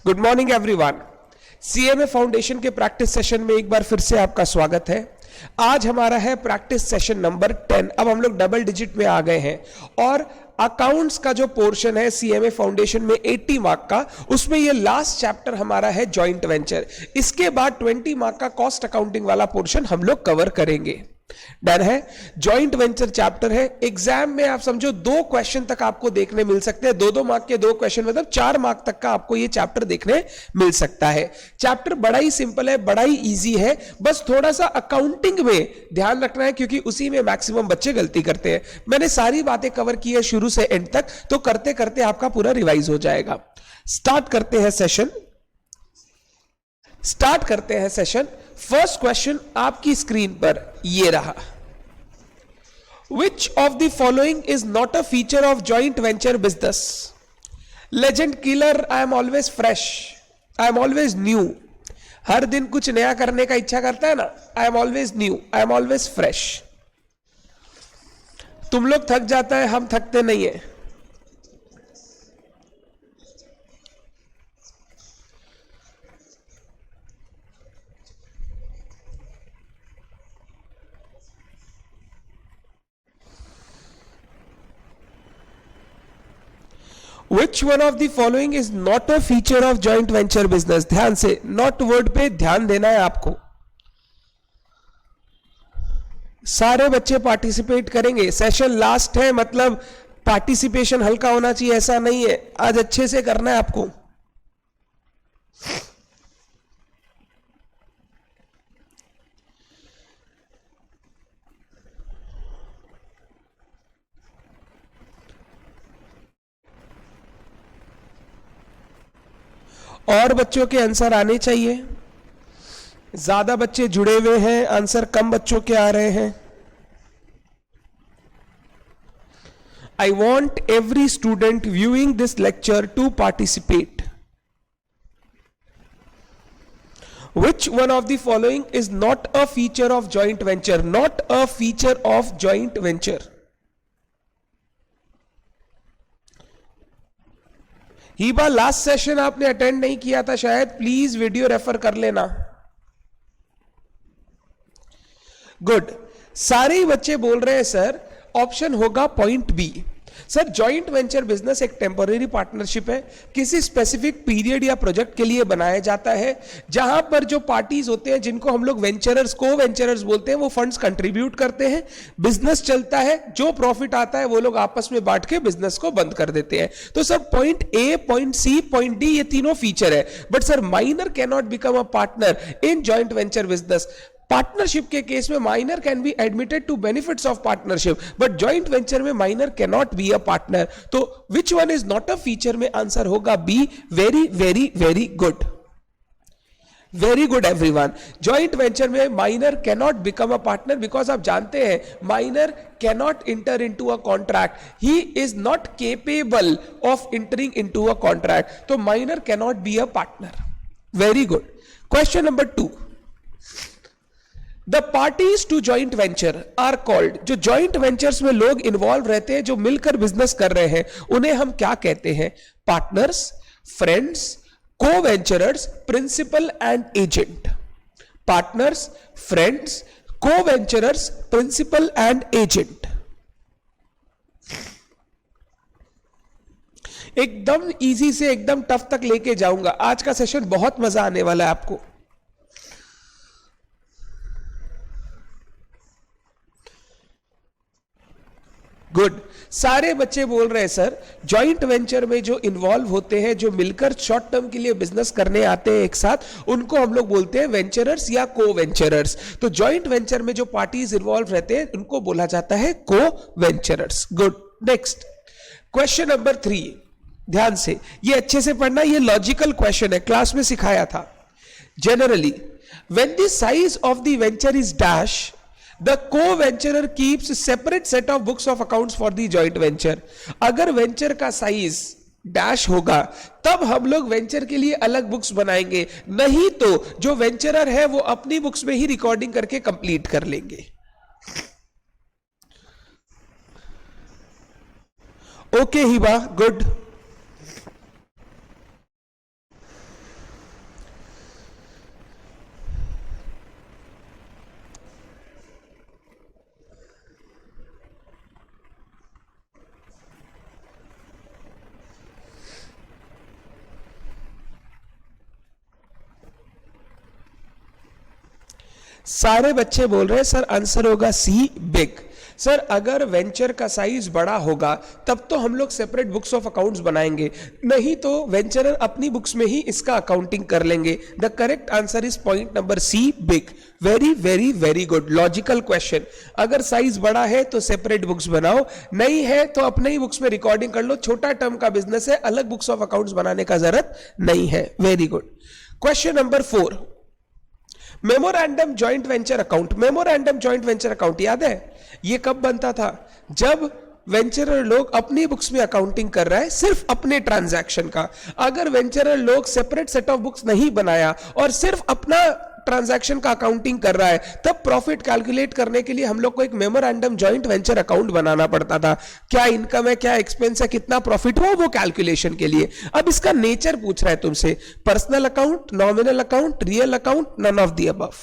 Good morning everyone. CMA foundation के practice session में एक बार फिर से आपका स्वागत है। आज हमारा है प्रैक्टिस सेशन नंबर 10। अब हम लोग डबल डिजिट में आ गए हैं और अकाउंट्स का जो पोर्शन है सीएमए फाउंडेशन में 80 मार्क का, उसमें ये लास्ट चैप्टर हमारा है जॉइंट वेंचर। इसके बाद 20 मार्क का कॉस्ट अकाउंटिंग वाला पोर्शन हम लोग कवर करेंगे। डन है। जॉइंट वेंचर चैप्टर है। एग्जाम में आप समझो 2 क्वेश्चन तक आपको देखने मिल सकते हैं। 2-2 मार्क के 2 क्वेश्चन, मतलब 4 मार्क तक का आपको ये चैप्टर देखने मिल सकता है। चैप्टर बड़ा ही सिंपल है, बड़ा ही इजी है। बस थोड़ा सा अकाउंटिंग में ध्यान रखना है क्योंकि उसी में मैक्सिमम बच्चे गलती करते हैं। मैंने सारी बातें कवर की है शुरू से एंड तक, तो करते करते आपका पूरा रिवाइज हो जाएगा। स्टार्ट करते हैं सेशन। फर्स्ट क्वेश्चन आपकी स्क्रीन पर ये रहा। Which of the following is not a feature of joint venture business? Legend killer, I am always fresh, I am always new. हर दिन कुछ नया करने का इच्छा करता है ना। I am always new, I am always fresh. तुम लोग थक जाता है, हम थकते नहीं है। Which one of the following is not a feature of joint venture business? ध्यान से not वर्ड पे ध्यान देना है आपको। सारे बच्चे पार्टिसिपेट करेंगे। सेशन लास्ट है, मतलब पार्टिसिपेशन हल्का होना चाहिए, ऐसा नहीं है। आज अच्छे से करना है आपको। और बच्चों के आंसर आने चाहिए। ज्यादा बच्चे जुड़े हुए हैं, आंसर कम बच्चों के आ रहे हैं। I want every student viewing this lecture to participate. Which one of the following is not a feature of joint venture? Not a feature of joint venture. Hiba, last session आपने अटेंड नहीं किया था शायद, please video refer कर लेना। Good. सारे ही बच्चे बोल रहे हैं सर ऑप्शन होगा point B. Sir joint venture business एक टेम्पररी पार्टनरशिप है, किसी स्पेसिफिक पीरियड या प्रोजेक्ट के लिए बनाया जाता है, जहां पर जो पार्टीज होते हैं जिनको हम लोग वेंचरर्स, को वेंचरर्स बोलते हैं, वो फंड्स कंट्रीब्यूट करते हैं, बिजनेस चलता है, जो प्रॉफिट आता है वो लोग आपस में बांट के बिजनेस को बंद कर देते हैं। तो sir point A, point C, point D, ये तीनों फीचर है। But sir minor cannot become a partner in joint venture business. Partnership के केस में minor can be admitted to benefits of partnership, but joint venture में minor cannot be a partner. तो which one is not a feature में answer होगा B. Very very very good, very good everyone. Joint venture में minor cannot become a partner because आप जानते हैं minor cannot enter into a contract, he is not capable of entering into a contract, तो minor cannot be a partner. Very good. Question number 2। The parties to joint venture are called. जो joint ventures में लोग involve रहते हैं, जो मिलकर business कर रहे हैं, उन्हें हम क्या कहते हैं? Partners, friends, co venturers, principal and agent. Partners, friends, co venturers, principal and agent. एकदम इजी से एकदम टफ तक लेके जाऊंगा। आज का सेशन बहुत मजा आने वाला है आपको। गुड। सारे बच्चे बोल रहे हैं सर जॉइंट वेंचर में जो इन्वॉल्व होते हैं, जो मिलकर शॉर्ट टर्म के लिए बिजनेस करने आते हैं एक साथ, उनको हम लोग बोलते हैं वेंचरर्स या को वेंचरर्स। तो जॉइंट वेंचर में जो पार्टीज इन्वॉल्व रहते हैं उनको बोला जाता है को venturers. Good. Next question number 3। ध्यान से ये अच्छे से पढ़ना, ये लॉजिकल क्वेश्चन है, क्लास में सिखाया था। Generally when the size of the venture is dash, The co-venturer keeps separate set of books of accounts for the joint venture. अगर वेंचर का साइज डैश होगा तब हम लोग वेंचर के लिए अलग बुक्स बनाएंगे, नहीं तो जो वेंचरर है वो अपनी बुक्स में ही रिकॉर्डिंग करके कंप्लीट कर लेंगे। Okay Hiba, good. सारे बच्चे बोल रहे हैं सर आंसर होगा सी, बिग। सर अगर वेंचर का साइज बड़ा होगा तब तो हम लोग सेपरेट बुक्स ऑफ अकाउंट्स बनाएंगे, नहीं तो वेंचरर अपनी बुक्स में ही इसका अकाउंटिंग कर लेंगे। The correct answer is point number C, big. Very very very good, logical question. अगर साइज बड़ा है तो सेपरेट बुक्स बनाओ, नहीं है तो अपने ही बुक्स में रिकॉर्डिंग कर लो। छोटा टर्म का बिजनेस है, अलग बुक्स ऑफ अकाउंट्स बनाने का जरूरत नहीं है। Very good. Question number 4, memorandum joint venture account. Memorandum joint venture account याद है ये कब बनता था? जब वेंचरर लोग अपनी बुक्स में अकाउंटिंग कर रहा है सिर्फ अपने ट्रांजैक्शन का। अगर वेंचरर लोग सेपरेट सेट ऑफ बुक्स नहीं बनाया और सिर्फ अपना ट्रांजैक्शन का अकाउंटिंग कर रहा है, तब प्रॉफिट कैलकुलेट करने के लिए हम लोग को एक मेमोरेंडम जॉइंट वेंचर अकाउंट बनाना पड़ता था। क्या इनकम है, क्या एक्सपेंस है, कितना प्रॉफिट हो, वो कैलकुलेशन के लिए। अब इसका नेचर पूछ रहा है तुमसे, personal account, nominal account, real account, none of the above.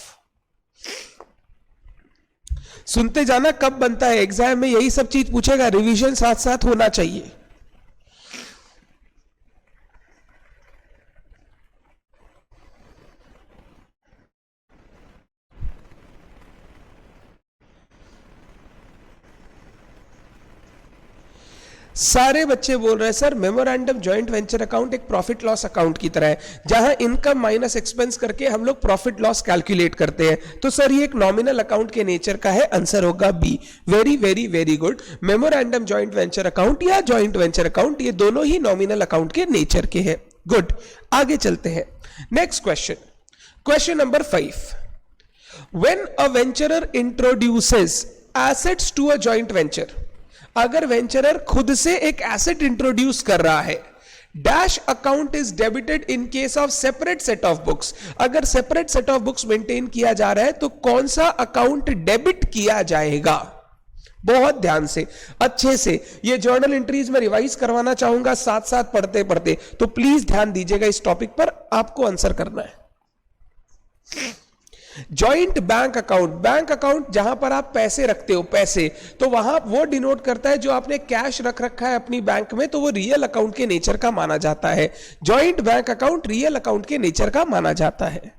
सुनते जाना कब बनता है, एग्जाम में यही सब चीज पूछेगा, रिवीजन साथ साथ होना चाहिए। सारे बच्चे बोल रहे हैं sir memorandum joint venture account एक प्रॉफिट लॉस अकाउंट की तरह है, जहां इनकम माइनस एक्सपेंस करके हम लोग प्रॉफिट लॉस कैलकुलेट करते हैं। तो सर ये एक नॉमिनल अकाउंट के नेचर का है, आंसर होगा B. Very very very good. Memorandum joint venture account या जॉइंट वेंचर अकाउंट, ये दोनों ही नॉमिनल अकाउंट के नेचर के हैं। गुड, आगे चलते हैं। Next question, question number 5, when a venturer introduces assets to a joint venture. अगर वेंचरर खुद से एक एसेट इंट्रोड्यूस कर रहा है, dash account is debited in case of separate set of books. अगर separate set of books maintain किया जा रहा है तो कौन सा अकाउंट डेबिट किया जाएगा? बहुत ध्यान से, अच्छे से, ये जर्नल एंट्रीज में रिवाइज करवाना चाहूंगा साथ साथ पढ़ते पढ़ते, तो प्लीज ध्यान दीजिएगा इस टॉपिक पर, आपको आंसर करना है। Joint bank account, bank account जहां पर आप पैसे रखते हो, पैसे, तो वहां वो डिनोट करता है जो आपने कैश रख रखा है अपनी बैंक में, तो वो रियल अकाउंट के नेचर का माना जाता है। Joint bank account real account के नेचर का माना जाता है।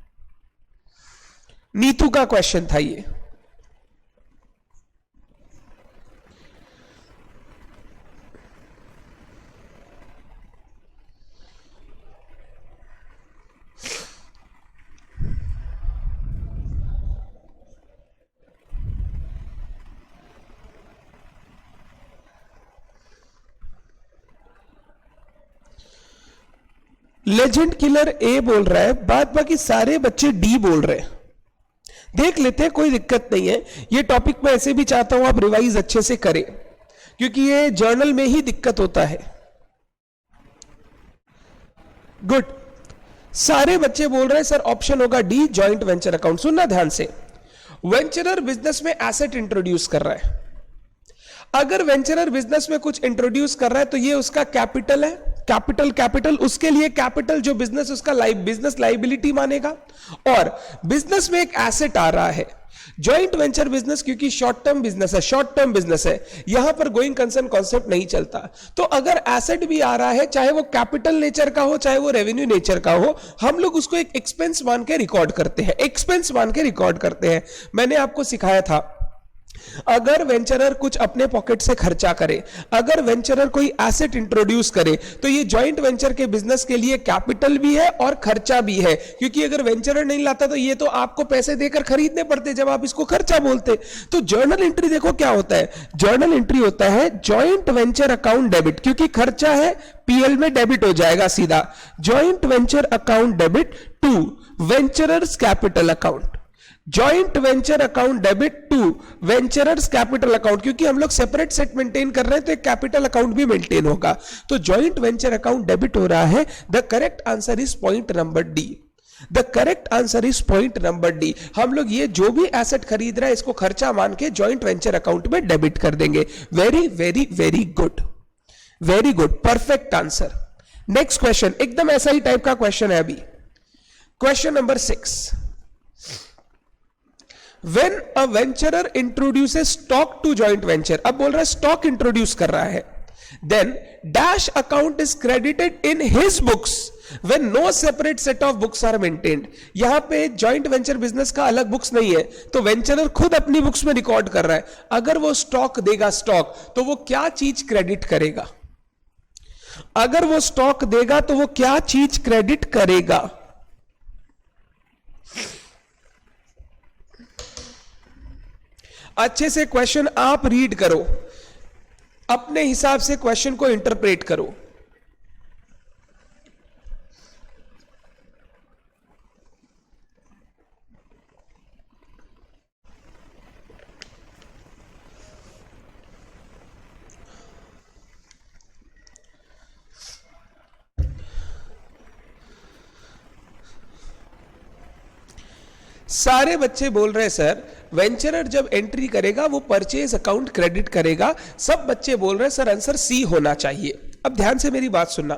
नीतू का क्वेश्चन था ये। लेजेंड किलर ए बोल रहा है, बाद बाकी सारे बच्चे डी बोल रहे हैं। देख लेते हैं, कोई दिक्कत नहीं है। ये टॉपिक मैं ऐसे भी चाहता हूं आप रिवाइज अच्छे से करें, क्योंकि ये जर्नल में ही दिक्कत होता है। गुड, सारे बच्चे बोल रहे हैं सर ऑप्शन होगा डी, जॉइंट वेंचर अकाउंट। सुनना ध्यान से, वेंचरर बिजनेस में एसेट इंट्रोड्यूस कर रहा है। अगर वेंचरर बिजनेस में कुछ इंट्रोड्यूस कर रहा है तो ये उसका कैपिटल है, कैपिटल, उसके लिए कैपिटल जो बिजनेस उसका बिजनेस लाइबिलिटी मानेगा। और बिजनेस में एक एसेट आ रहा है, जॉइंट वेंचर बिजनेस क्योंकि शॉर्ट टर्म बिजनेस है, यहां पर गोइंग कंसर्न कॉन्सेप्ट नहीं चलता। तो अगर एसेट भी आ रहा है, चाहे वो कैपिटल नेचर का हो चाहे वो रेवेन्यू नेचर का हो, हम लोग उसको एक एक्सपेंस मान के रिकॉर्ड करते हैं। मैंने आपको सिखाया था, अगर वेंचरर कुछ अपने पॉकेट से खर्चा करे, अगर वेंचरर कोई एसेट इंट्रोड्यूस करे, तो ये जॉइंट वेंचर के बिजनेस के लिए कैपिटल भी है और खर्चा भी है। क्योंकि अगर वेंचरर नहीं लाता तो ये तो आपको पैसे देकर खरीदने पड़ते जब आप इसको खर्चा बोलते। तो जर्नल एंट्री देखो क्या होता है, जर्नल एंट्री होता है जॉइंट वेंचर अकाउंट डेबिट, क्योंकि खर्चा है पीएल में डेबिट हो जाएगा सीधा। Joint venture account debit to venturers capital account, joint venture account debit to venturers capital account, क्योंकि हम लोग सेपरेट सेट मेंटेन कर रहे हैं तो एक कैपिटल अकाउंट भी मेंटेन होगा। तो जॉइंट वेंचर अकाउंट डेबिट हो रहा है। The correct answer is point number D. The correct answer is point number D. हम लोग ये जो भी एसेट खरीद रहा है इसको खर्चा मान के जॉइंट वेंचर अकाउंट में डेबिट कर देंगे। Very very very good, very good, perfect answer. Next question एकदम ऐसा ही टाइप का क्वेश्चन है अभी। Question number 6, When a venturer introduces stock to joint venture, अब बोल रहा है स्टॉक इंट्रोड्यूस कर रहा है, then dash account is credited in his books। When no separate set of books are maintained, यहां पे जॉइंट वेंचर बिजनेस का अलग बुक्स नहीं है, तो वेंचरर खुद अपनी बुक्स में रिकॉर्ड कर रहा है. अगर वो स्टॉक देगा स्टॉक, तो वो क्या चीज क्रेडिट करेगा? अगर वो स्टॉक देगा तो वो क्या चीज क्रेडिट करेगा? अच्छे से क्वेश्चन आप रीड करो, अपने हिसाब से क्वेश्चन को इंटरप्रेट करो. सारे बच्चे बोल रहे हैं सर वेंचरर जब एंट्री करेगा वो परचेज अकाउंट क्रेडिट करेगा. सब बच्चे बोल रहे हैं सर आंसर सी होना चाहिए. अब ध्यान से मेरी बात सुनना.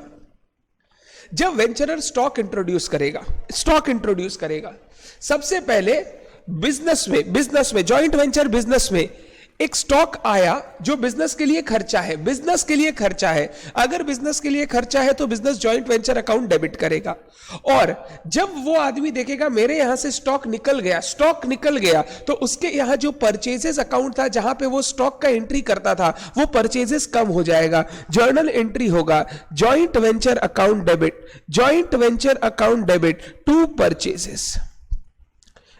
जब वेंचरर स्टॉक इंट्रोड्यूस करेगा सबसे पहले बिजनेस में जॉइंट वेंचर बिजनेस में एक स्टॉक आया जो बिजनेस के लिए खर्चा है. अगर बिजनेस के लिए खर्चा है तो business joint venture account debit करेगा. और जब वो आदमी देखेगा मेरे यहां से स्टॉक निकल गया तो उसके यहां जो परचेजेस अकाउंट था जहां पे वो स्टॉक का एंट्री करता था वो परचेजेस कम हो जाएगा. जर्नल एंट्री होगा joint venture account debit to purchases.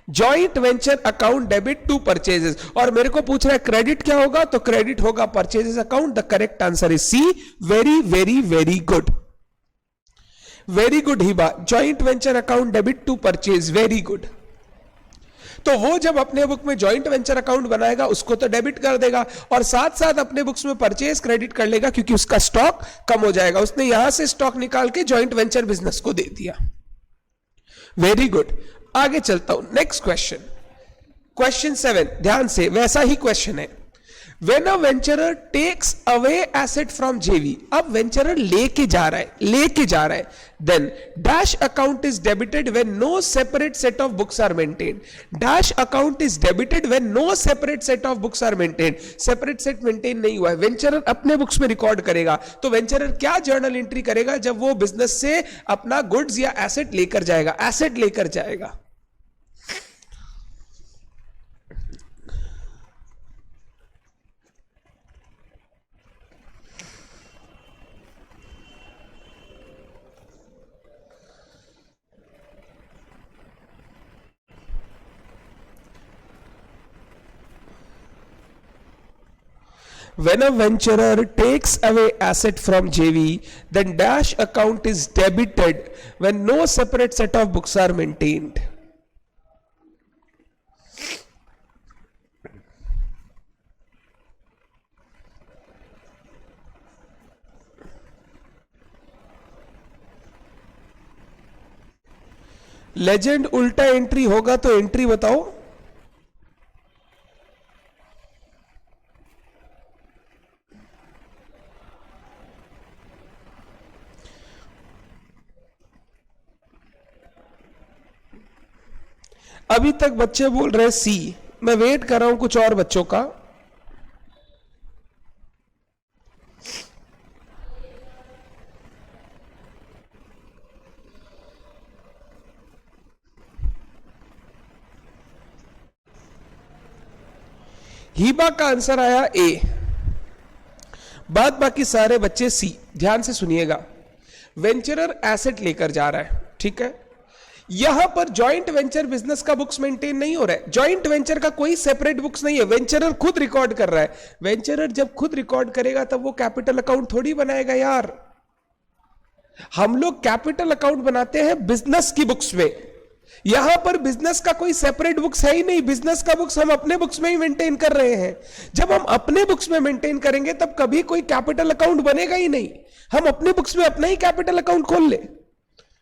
Joint venture account debit to purchases. और मेरे को पूछ रहा है क्रेडिट क्या होगा, तो क्रेडिट होगा purchases account. The correct answer is C. Very very very good, very good Hiba. Joint venture account debit to purchase, very good. तो वो जब अपने बुक में जॉइंट वेंचर अकाउंट बनाएगा उसको तो डेबिट कर देगा और साथ साथ अपने बुक्स में परचेज क्रेडिट कर लेगा क्योंकि उसका स्टॉक कम हो जाएगा. उसने यहां से स्टॉक निकाल के जॉइंट वेंचर बिजनेस को दे दिया. Very good. आगे चलता हूं. Next question 7. ध्यान से, वैसा ही क्वेश्चन है. When a venturer takes away asset from JV, अब वेंचरर लेके जा रहा है, then dash account is debited when no separate set of books are maintained. Dash account is debited when no separate set of books are maintained. Separate set maintain नहीं हुआ है. वेंचरर अपने books में रिकॉर्ड करेगा, तो वेंचरर क्या जर्नल एंट्री करेगा जब वो बिजनेस से अपना गुड्स या एसेट लेकर जाएगा. When a venturer takes away asset from JV, then dash account is debited when no separate set of books are maintained. Legend उल्टा एंट्री होगा तो एंट्री बताओ. अभी तक बच्चे बोल रहे सी. मैं वेट कर रहा हूं कुछ और बच्चों का. हीबा का आंसर आया ए. बाकी सारे बच्चे सी. ध्यान से सुनिएगा. वेंचरर एसेट लेकर जा रहा है, ठीक है. यहां पर जॉइंट वेंचर बिजनेस का बुक्स मेंटेन नहीं हो रहा है. जॉइंट वेंचर का कोई सेपरेट बुक्स नहीं है. वेंचरर खुद रिकॉर्ड कर रहा है. वेंचरर जब खुद रिकॉर्ड करेगा तब वो कैपिटल अकाउंट थोड़ी बनाएगा यार. हम लोग कैपिटल अकाउंट बनाते हैं बिजनेस की बुक्स में. यहां पर बिजनेस का कोई सेपरेट बुक्स है ही नहीं. बिजनेस का बुक्स हम अपने बुक्स में ही मेंटेन कर रहे हैं. जब हम अपने बुक्स में मेंटेन करेंगे तब कभी कोई कैपिटल अकाउंट बनेगा ही नहीं. हम अपने बुक्स में अपना ही कैपिटल अकाउंट खोल ले.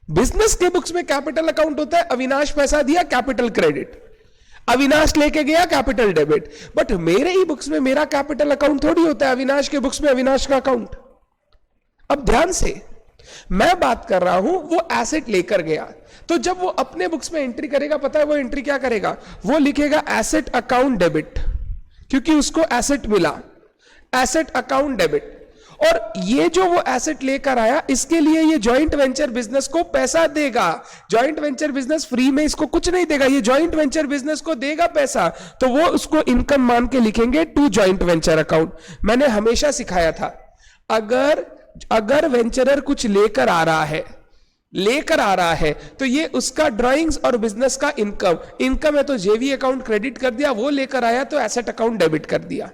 बिजनेस के बुक्स में कैपिटल अकाउंट होता है. अविनाश पैसा दिया, कैपिटल क्रेडिट. अविनाश लेके गया, कैपिटल डेबिट. बट मेरे ही बुक्स में मेरा कैपिटल अकाउंट थोड़ी होता है. अविनाश के बुक्स में अविनाश का अकाउंट. अब ध्यान से, मैं बात कर रहा हूं वो एसेट लेकर गया, तो जब वो अपने बुक्स में एंट्री करेगा, पता है वो एंट्री क्या करेगा? वो लिखेगा एसेट अकाउंट डेबिट, क्योंकि उसको एसेट मिला. Asset account debit. और ये जो वो एसेट लेकर आया, इसके लिए ये जॉइंट वेंचर बिजनेस को पैसा देगा। जॉइंट वेंचर बिजनेस फ्री में इसको कुछ नहीं देगा, ये जॉइंट वेंचर बिजनेस को देगा पैसा, तो वो उसको इनकम मान के लिखेंगे टू जॉइंट वेंचर अकाउंट। मैंने हमेशा सिखाया था, अगर वेंचरर कुछ लेकर आ रहा है तो ये उसका ड्राइंग्स और बिजनेस का इनकम है, तो जेवी अकाउंट क्रेडिट कर दिया, वो लेकर आया तो एसेट अकाउंट डेबिट कर दिया।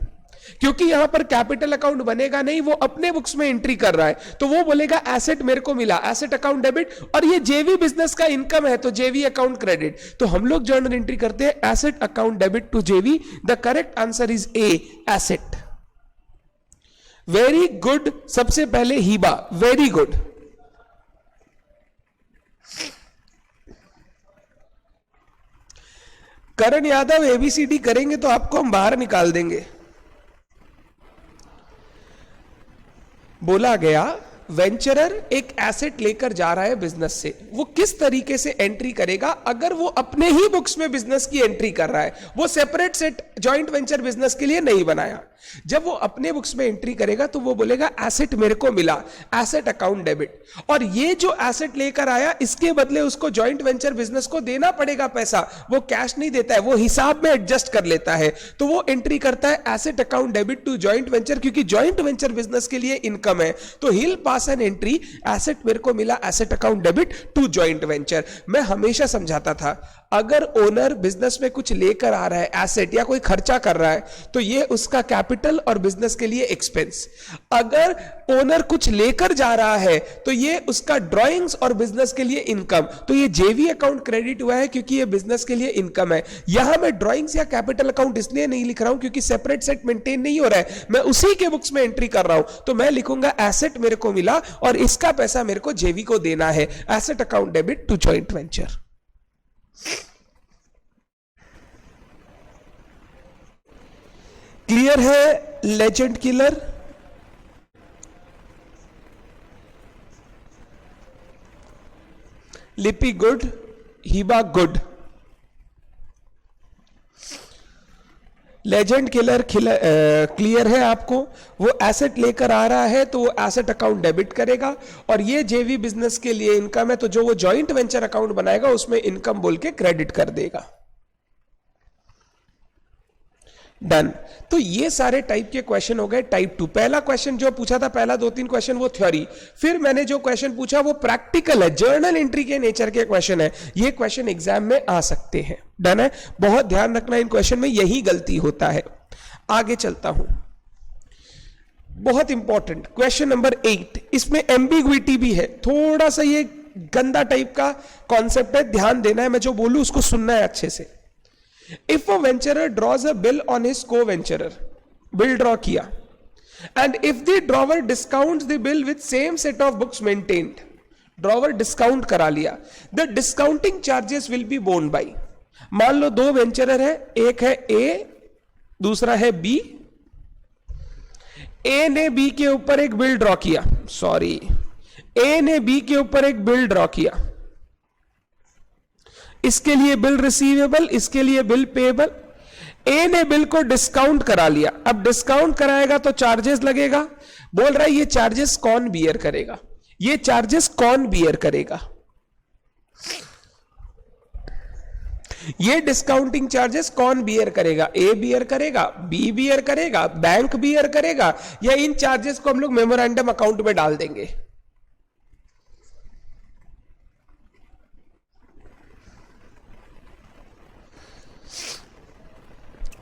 क्योंकि यहां पर कैपिटल अकाउंट बनेगा नहीं, वो अपने बुक्स में एंट्री कर रहा है, तो वो बोलेगा एसेट मेरे को मिला, एसेट अकाउंट डेबिट, और ये जेवी बिजनेस का इनकम है तो जेवी अकाउंट क्रेडिट। तो हम लोग जर्नल एंट्री करते हैं एसेट अकाउंट डेबिट टू जेवी। The correct answer is a, asset. Very good. सबसे पहले हीबा, वेरी गुड। करण यादव एबीसीडी करेंगे तो आपको हम बाहर निकाल देंगे। बोला गया वेंचरर एक एसेट लेकर जा रहा है बिजनेस से, वो किस तरीके से एंट्री करेगा? अगर वो अपने ही बुक्स में बिजनेस की एंट्री कर रहा है, वो separate set joint venture business के लिए नहीं बनाया, जब वो अपने बुक्स में एंट्री करेगा तो वो बोलेगा एसेट मेरे को मिला, एसेट अकाउंट डेबिट। और ये जो एसेट लेकर आया, इसके बदले उसको जॉइंट वेंचर बिजनेस को देना पड़ेगा पैसा, वो कैश नहीं देता है, वो हिसाब में एडजस्ट कर लेता है, तो वो एंट्री करता है asset account debit to joint venture, क्योंकि जॉइंट वेंचर बिजनेस के लिए इनकम है, तो he will pass an entry asset मेरे को मिला, asset account debit to joint venture. मैं हमेशा समझाता था, अगर ओनर बिजनेस में कुछ लेकर आ रहा है एसेट या कोई खर्चा कर रहा है, तो ये उसका कैपिटल और बिजनेस के लिए एक्सपेंस। अगर ओनर कुछ लेकर जा रहा है तो ये उसका ड्राइंग्स और बिजनेस के लिए इनकम, तो ये जेवी अकाउंट क्रेडिट हुआ है क्योंकि ये बिजनेस के लिए इनकम है। यहां मैं ड्राइंग्स या कैपिटल अकाउंट इसलिए नहीं लिख रहा हूं क्योंकि सेपरेट सेट मेंटेन नहीं हो रहा है, मैं उसी के बुक्स में एंट्री कर रहा हूं, तो मैं लिखूंगा एसेट मेरे को मिला और इसका पैसा मेरे को जेवी को देना है, asset account debit to joint venture. Clear है? Legend killer, Lipi good, Hiba good. Legend killer clear है आपको? वो एसेट लेकर आ रहा है तो वो एसेट अकाउंट डेबिट करेगा, और ये जेवी बिजनेस के लिए इनकम है, तो जो वो जॉइंट वेंचर अकाउंट बनाएगा उसमें इनकम बोल के क्रेडिट कर देगा। डन। तो ये सारे टाइप के क्वेश्चन हो गए टाइप 2। पहला क्वेश्चन जो पूछा था, पहला 2-3 क्वेश्चन वो थ्योरी, फिर मैंने जो क्वेश्चन पूछा वो प्रैक्टिकल है, जर्नल एंट्री के नेचर के क्वेश्चन है, ये क्वेश्चन एग्जाम में आ सकते हैं। डन है? बहुत ध्यान रखना, इन क्वेश्चन में यही गलती होता है। आगे चलता हूं, बहुत इंपॉर्टेंट क्वेश्चन नंबर 8, इसमें एम्बिग्विटी भी है, थोड़ा सा ये गंदा टाइप का कॉन्सेप्ट है, ध्यान देना है, मैं जो बोलूं उसको सुनना है अच्छे से। If a venturer draws a bill on his co-venturer, bill draw किया, and if the drawer discounts the bill with same set of books maintained, drawer discount करा लिया, the discounting charges will be borne by, मान लो दो वेंचरर है, एक है A दूसरा है B, A ने B के ऊपर एक बिल ड्रॉ किया, सॉरी A ने B के ऊपर एक बिल ड्रॉ किया, इसके लिए बिल रिसीवेबल, इसके लिए बिल पेएबल। ए ने बिल को डिस्काउंट करा लिया, अब डिस्काउंट कराएगा तो चार्जेस लगेगा, बोल रहा है ये चार्जेस कौन बियर करेगा, ये चार्जेस कौन बियर करेगा? ये डिस्काउंटिंग चार्जेस कौन बियर करेगा? ए बियर करेगा, बी बियर करेगा, बैंक बियर करेगा, या इन चार्जेस को हम लोग मेमोरेंडम अकाउंट में डाल देंगे?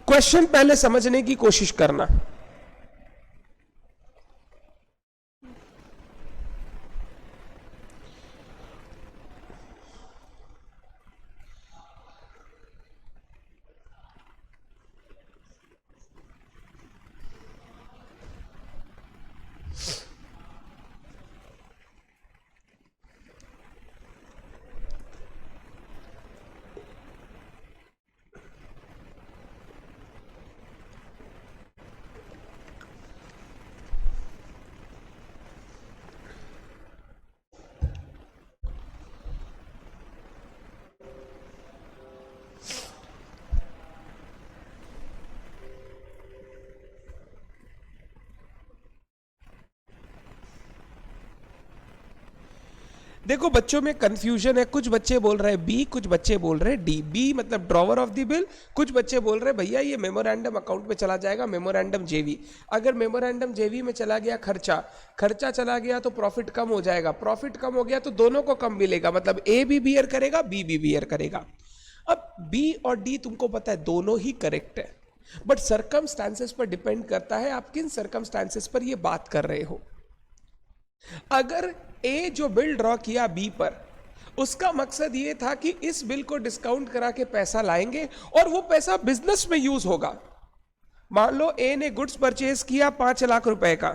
क्वेश्चन पहले समझने की कोशिश करना। देखो बच्चों में कंफ्यूजन है, कुछ बच्चे बोल रहे हैं बी, कुछ बच्चे बोल रहे हैं डी। बी मतलब ड्रॉवर ऑफ द बिल, कुछ बच्चे बोल रहे हैं भैया ये मेमोरेंडम अकाउंट में चला जाएगा, मेमोरेंडम जेवी। अगर मेमोरेंडम जेवी में चला गया खर्चा, खर्चा चला गया तो प्रॉफिट कम हो जाएगा, प्रॉफिट कम हो गया तो दोनों को कम मिलेगा, मतलब ए भी बियर करेगा, बी भी बियर करेगा। अब बी और डी तुमको पता है दोनों ही करेक्ट है, बट सर्कमस्टांसेस पर डिपेंड करता है आप किन सर्कमस्टांसेस पर ये बात कर रहे हो। अगर ए जो बिल ड्रॉ किया बी पर, उसका मकसद ये था कि इस बिल को डिस्काउंट करा के पैसा लाएंगे और वो पैसा बिजनेस में यूज होगा। मान लो ए ने गुड्स परचेज किया 5 लाख रुपए का,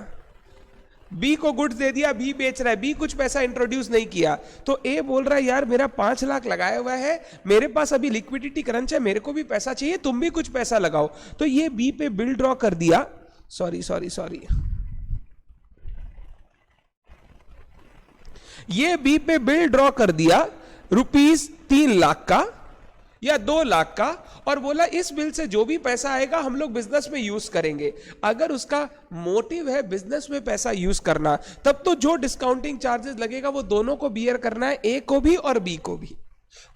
बी को गुड्स दे दिया, बी बेच रहा है, बी कुछ पैसा इंट्रोड्यूस नहीं किया, तो ए बोल रहा है यार मेरा 5 लाख लगाया हुआ है, मेरे पास अभी लिक्विडिटी क्रंच है, मेरे को भी पैसा चाहिए, तुम भी कुछ पैसा लगाओ। तो ये बी पे बिल ड्रॉ कर दिया, सॉरी ये बी पे बिल ड्रॉ कर दिया ₹3 लाख का या 2 लाख का, और बोला इस बिल से जो भी पैसा आएगा हम लोग बिजनेस में यूज करेंगे। अगर उसका मोटिव है बिजनेस में पैसा यूज करना, तब तो जो डिस्काउंटिंग चार्जेस लगेगा वो दोनों को बियर करना है, ए को भी और बी को भी।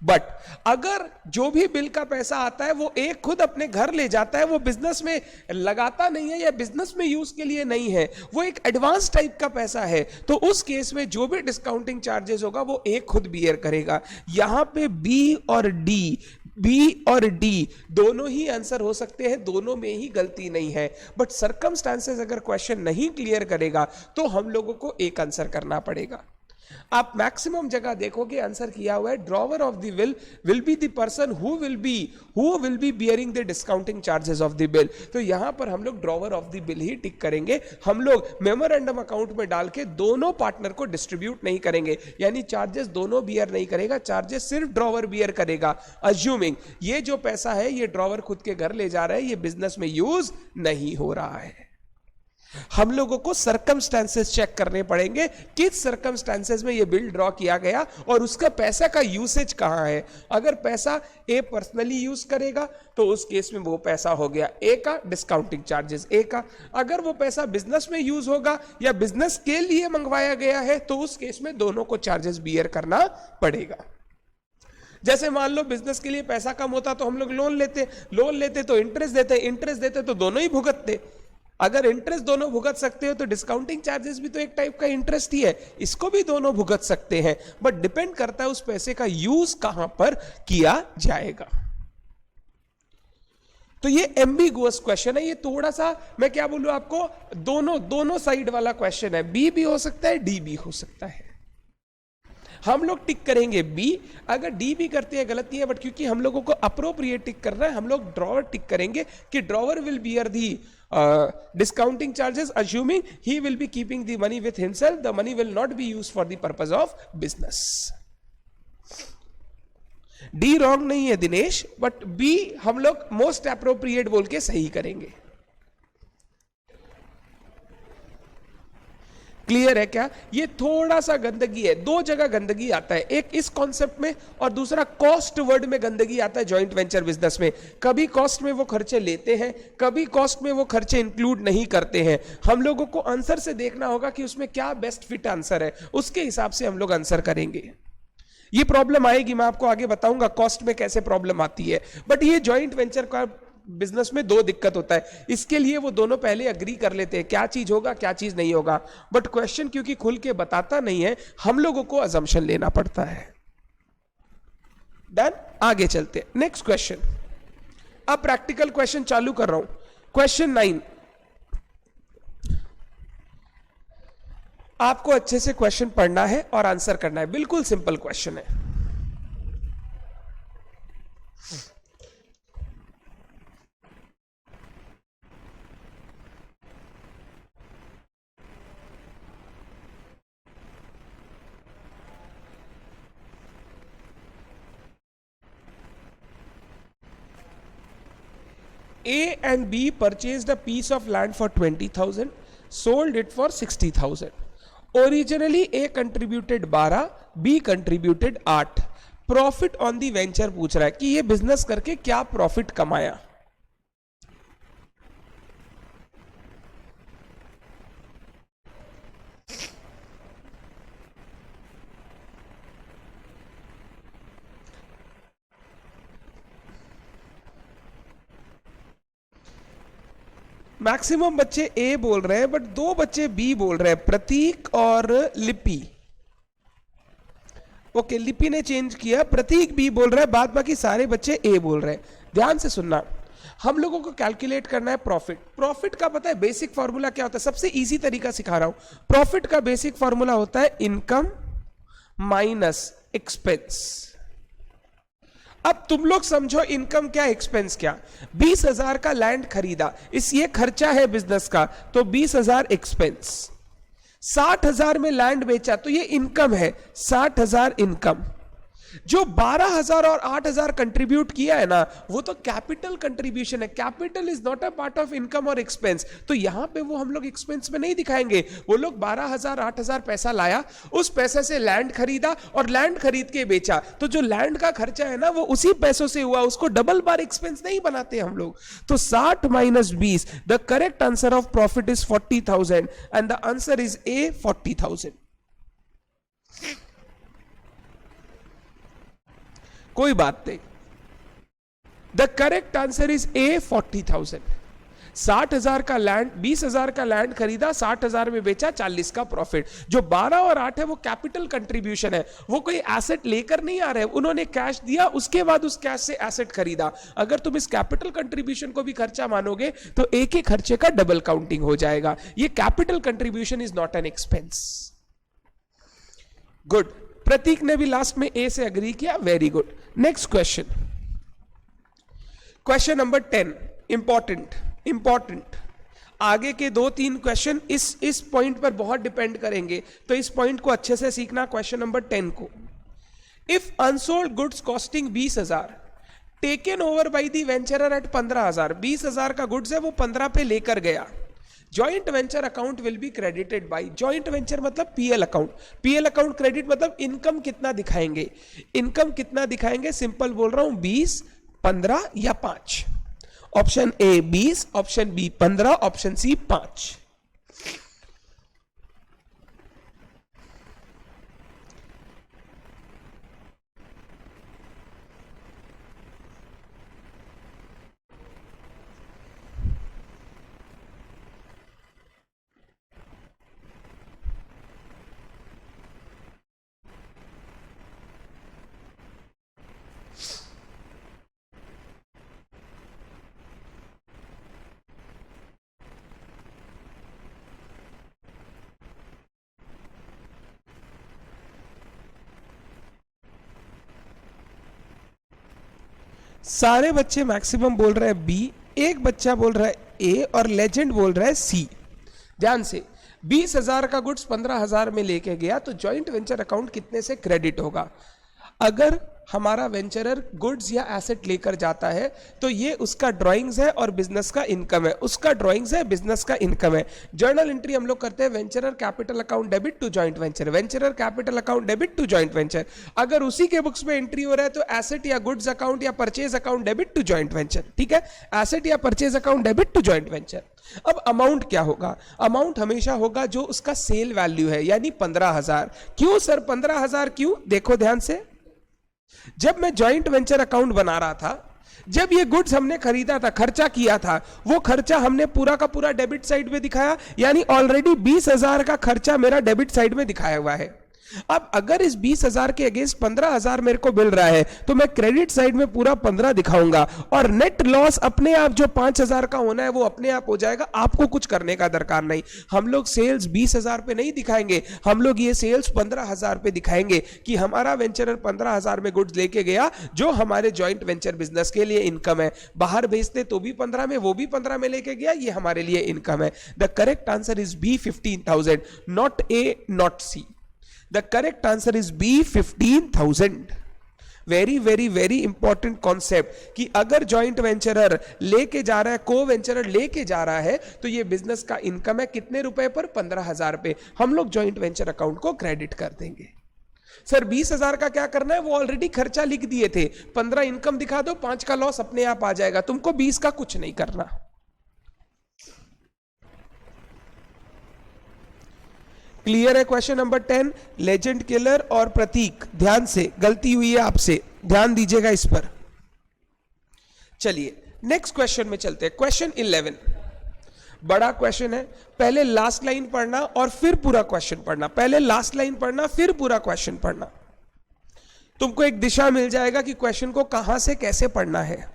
बट अगर जो भी बिल का पैसा आता है वो एक खुद अपने घर ले जाता है, वो बिजनेस में लगाता नहीं है या बिजनेस में यूज के लिए नहीं है, वो एक एडवांस टाइप का पैसा है, तो उस केस में जो भी डिस्काउंटिंग चार्जेस होगा वो एक खुद बियर करेगा। यहां पे बी और डी दोनों ही आंसर हो सकते हैं, दोनों में ही गलती नहीं है, बट सर्कमस्टांसेस अगर क्वेश्चन नहीं क्लियर करेगा तो हम लोगों को एक आंसर करना पड़ेगा। आप मैक्सिमम जगह देखोगे आंसर किया हुआ है drawer of the will be the person who will be bearing the discounting charges of the bill. तो यहां पर हम लोग ड्रॉवर ऑफ द बिल ही टिक करेंगे, हम लोग मेमोरेंडम अकाउंट में डाल के दोनों पार्टनर को डिस्ट्रीब्यूट नहीं करेंगे, यानी चार्जेस दोनों बियर नहीं करेगा, चार्जेस सिर्फ ड्रॉवर बियर करेगा, अज्यूमिंग ये जो पैसा है ये ड्रॉवर खुद के घर ले जा रहा है, ये बिजनेस में यूज नहीं हो रहा है। हम लोगों को सर्कमस्टेंसेस चेक करने पड़ेंगे, किस सर्कमस्टेंसेस में ये बिल ड्रॉ किया गया और उसका पैसा का यूसेज कहां है। अगर पैसा ए पर्सनली यूज करेगा तो उस केस में वो पैसा हो गया ए का, डिस्काउंटिंग चार्जेस ए का। अगर वो पैसा बिजनेस में यूज होगा या बिजनेस के लिए मंगवाया गया है तो उस केस में दोनों को चार्जेस बियर करना पड़ेगा। जैसे मान लो बिजनेस के लिए पैसा कम होता तो हम लोग लोन लेते तो इंटरेस्ट देते तो दोनों ही भुगतते। अगर इंटरेस्ट दोनों भुगत सकते हो तो डिस्काउंटिंग चार्जेस भी तो एक टाइप का इंटरेस्ट ही है, इसको भी दोनों भुगत सकते हैं, बट डिपेंड करता है उस पैसे का यूज कहां पर किया जाएगा। तो ये एम्बिगुअस क्वेश्चन है, ये थोड़ा सा मैं क्या बोलूं आपको, दोनों साइड वाला क्वेश्चन है, बी भी हो सकता है डी भी हो सकता है। हम लोग टिक करेंगे बी, अगर डी भी करते हैं गलती है, बट क्योंकि हम लोगों को अप्रोप्रिएट टिक करना है हम लोग ड्रॉवर टिक करेंगे कि drawer will beer the discounting charges assuming he will be keeping the money with himself, the money will not be used for the purpose of business. D wrong नहीं है दिनेश, बट बी हम लोग most appropriate बोल के सही करेंगे। Clear है क्या? ये थोड़ा सा गंदगी है, दो जगह गंदगी आता है, एक इस कॉन्सेप्ट में और दूसरा कॉस्ट वर्ड में गंदगी आता है जॉइंट वेंचर बिजनेस में। कभी कॉस्ट में वो खर्चे लेते हैं, कभी कॉस्ट में वो खर्चे इंक्लूड नहीं करते हैं। हम लोगों को आंसर से देखना होगा कि उसमें क्या बेस्ट फिट आंसर है, उसके हिसाब से हम लोग आंसर करेंगे। ये प्रॉब्लम आएगी, मैं आपको आगे बताऊंगा कॉस्ट में कैसे प्रॉब्लम आती है, बट ये जॉइंट वेंचर का बिजनेस में दो दिक्कत होता है, इसके लिए वो दोनों पहले अग्री कर लेते हैं क्या चीज होगा क्या चीज नहीं होगा, बट क्वेश्चन क्योंकि खुल के बताता नहीं है हम लोगों को अजम्पशन लेना पड़ता है। डन, आगे चलते हैं नेक्स्ट क्वेश्चन। अब प्रैक्टिकल क्वेश्चन चालू कर रहा हूं, क्वेश्चन 9। आपको अच्छे से क्वेश्चन पढ़ना है और आंसर करना है, बिल्कुल सिंपल क्वेश्चन है। A and B purchased a piece of land for 20,000, sold it for 60,000. Originally A contributed 12, B contributed 8. Profit on the venture पूछ रहा है कि ये बिजनेस करके क्या प्रॉफिट कमाया। मैक्सिमम बच्चे ए बोल रहे हैं, बट दो बच्चे बी बोल रहे हैं, प्रतीक और लिपि। ओके, लिपि ने चेंज किया, प्रतीक बी बोल रहा है, बाद बाकी सारे बच्चे ए बोल रहे हैं। ध्यान से सुनना, हम लोगों को कैलकुलेट करना है प्रॉफिट। प्रॉफिट का पता है बेसिक फॉर्मूला क्या होता है? सबसे इजी तरीका सिखा रहा हूं। प्रॉफिट का बेसिक फॉर्मूला होता है इनकम माइनस एक्सपेंस। अब तुम लोग समझो इनकम क्या, एक्सपेंस क्या। 20,000 का लैंड खरीदा, इस ये खर्चा है बिजनेस का, तो 20,000 एक्सपेंस। 60,000 में लैंड बेचा तो ये इनकम है, 60,000 इनकम। जो 12,000 और 8,000 कंट्रीब्यूट किया है ना, वो तो कैपिटल कंट्रीब्यूशन है। Capital is not a part of income और एक्सपेंस, तो यहां पे वो हम लोग एक्सपेंस में नहीं दिखाएंगे। वो लोग 12,000 8,000 पैसा लाया, उस पैसे से लैंड खरीदा और लैंड खरीद के बेचा, तो जो लैंड का खर्चा है ना वो उसी पैसों से हुआ, उसको डबल बार एक्सपेंस नहीं बनाते हम लोग। तो 60 minus 20, the correct answer of profit is 40,000 and the answer is a 40,000। कोई बात नहीं, the correct answer is a 40,000। 60,000 का लैंड, 20,000 का लैंड खरीदा, 60,000 में बेचा, 40 का प्रॉफिट। जो 12 और 8 है वो कैपिटल कंट्रीब्यूशन है, वो कोई एसेट लेकर नहीं आ रहे, उन्होंने कैश दिया, उसके बाद उस कैश से एसेट खरीदा। अगर तुम इस कैपिटल कंट्रीब्यूशन को भी खर्चा मानोगे तो एक ही खर्चे का डबल काउंटिंग हो जाएगा। ये capital contribution is not an expense. Good, Prateek ने भी लास्ट में ए से एग्री किया, very good. Next question, question number 10, important. आगे के 2-3 क्वेश्चन इस पॉइंट पर बहुत डिपेंड करेंगे, तो इस पॉइंट को अच्छे से सीखना। क्वेश्चन नंबर 10 को, if unsold goods costing 20,000 taken over by the venturer at 15,000, 20,000 का गुड्स है वो 15 पे लेकर गया, joint venture account will be credited by. Joint venture मतलब PL account, PL account credit मतलब इनकम कितना दिखाएंगे, इनकम कितना दिखाएंगे, सिंपल बोल रहा हूं 20, 15 या 5। Option A 20, option B 15, option C 5। सारे बच्चे मैक्सिमम बोल रहे हैं बी, एक बच्चा बोल रहा है ए और लेजेंड बोल रहा है सी। ध्यान से, 20,000 का गुड्स 15,000 में लेके गया, तो जॉइंट वेंचर अकाउंट कितने से क्रेडिट होगा? अगर हमारा वेंचरर गुड्स या एसेट लेकर जाता है तो ये उसका ड्राइंग्स है और बिजनेस का इनकम है, उसका ड्राइंग्स है, बिजनेस का इनकम है। जर्नल एंट्री हम लोग करते हैं venturer capital account debit to joint venture, venturer capital account debit to joint venture. अगर उसी के बुक्स में एंट्री हो रहा है तो एसेट या गुड्स अकाउंट या purchase account debit to joint venture. ठीक है, एसेट या purchase account debit to joint venture. अब अमाउंट क्या होगा? अमाउंट हमेशा होगा जो उसका सेल वैल्यू है, यानी 15,000। क्यों सर 15,000 क्यों? देखो ध्यान से, जब मैं जॉइंट वेंचर अकाउंट बना रहा था, जब ये गुड्स हमने खरीदा था, खर्चा किया था, वो खर्चा हमने पूरा का पूरा डेबिट साइड में दिखाया, यानी ऑलरेडी 20,000 का खर्चा मेरा डेबिट साइड में दिखाया हुआ है। अब अगर इस 20,000 के अगेंस्ट 15,000 मेरे को मिल रहा है तो मैं क्रेडिट साइड में पूरा 15 दिखाऊंगा और नेट लॉस अपने आप जो 5,000 का होना है वो अपने आप हो जाएगा, आपको कुछ करने का दरकार नहीं। हम लोग सेल्स 20,000 पे नहीं दिखाएंगे, हम लोग ये सेल्स 15,000 पे दिखाएंगे कि हमारा वेंचरर 15,000 में गुड्स लेके गया, जो हमारे जॉइंट वेंचर बिजनेस के लिए इनकम है। बाहर बेचते तो भी 15 में, वो भी 15 में लेके गया, ये हमारे लिए इनकम है। The correct answer is B 15,000, not A not C. The correct answer is B 15,000. Very very very important concept कि अगर जॉइंट वेंचरर लेके जा रहा है, को वेंचरर लेके जा रहा है, तो ये बिजनेस का इनकम है कितने रुपए पर? 15,000 पे। हम लोग जॉइंट वेंचर अकाउंट को क्रेडिट कर देंगे। सर 20,000 का क्या करना है? वो ऑलरेडी खर्चा लिख दिए थे, 15 इनकम दिखा दो, 5 का लॉस अपने आप आ जाएगा, तुमको 20 का कुछ नहीं करना। क्लियर है क्वेश्चन नंबर 10? लेजेंड किलर और प्रतीक, ध्यान से, गलती हुई है आपसे, ध्यान दीजिएगा इस पर। चलिए नेक्स्ट क्वेश्चन में चलते हैं, क्वेश्चन 11। बड़ा क्वेश्चन है, पहले लास्ट लाइन पढ़ना और फिर पूरा क्वेश्चन पढ़ना, पहले लास्ट लाइन पढ़ना फिर पूरा क्वेश्चन पढ़ना। तुमको एक दिशा मिल जाएगा कि क्वेश्चन को कहां से कैसे पढ़ना है।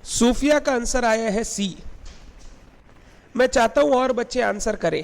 सूफिया का आंसर आया है सी। मैं चाहता हूं और बच्चे आंसर करें।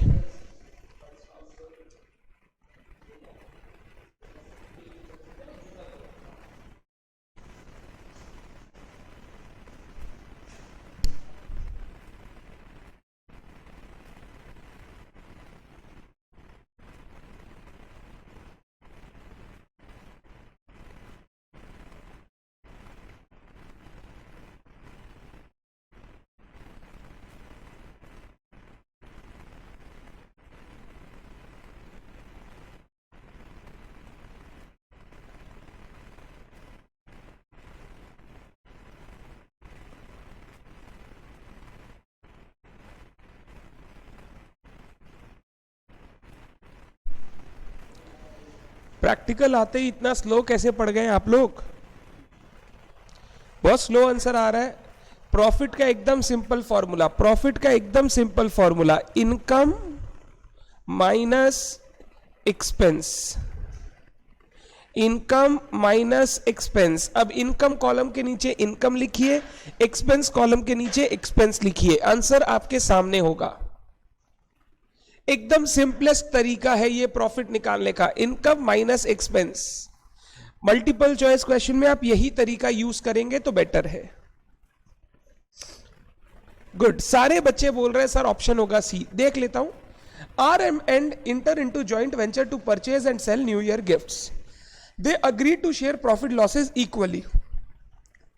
प्रैक्टिकल आते ही इतना स्लो कैसे पढ़ गए आप लोग? बहुत स्लो आंसर आ रहा है। प्रॉफिट का एकदम सिंपल फॉर्मूला, प्रॉफिट का एकदम simple formula, income minus expense, income minus expense. अब इनकम कॉलम के नीचे इनकम लिखिए, एक्सपेंस कॉलम के नीचे एक्सपेंस लिखिए, आंसर आपके सामने होगा। एकदम सिंपलेस्ट तरीका है ये प्रॉफिट निकालने का, income minus expense. Multiple choice question में आप यही तरीका यूज करेंगे तो बेटर है। गुड, सारे बच्चे बोल रहे हैं सर ऑप्शन होगा सी। देख लेता हूं। R M and enter into joint venture to purchase and sell new year gifts. They agree to share profit losses equally.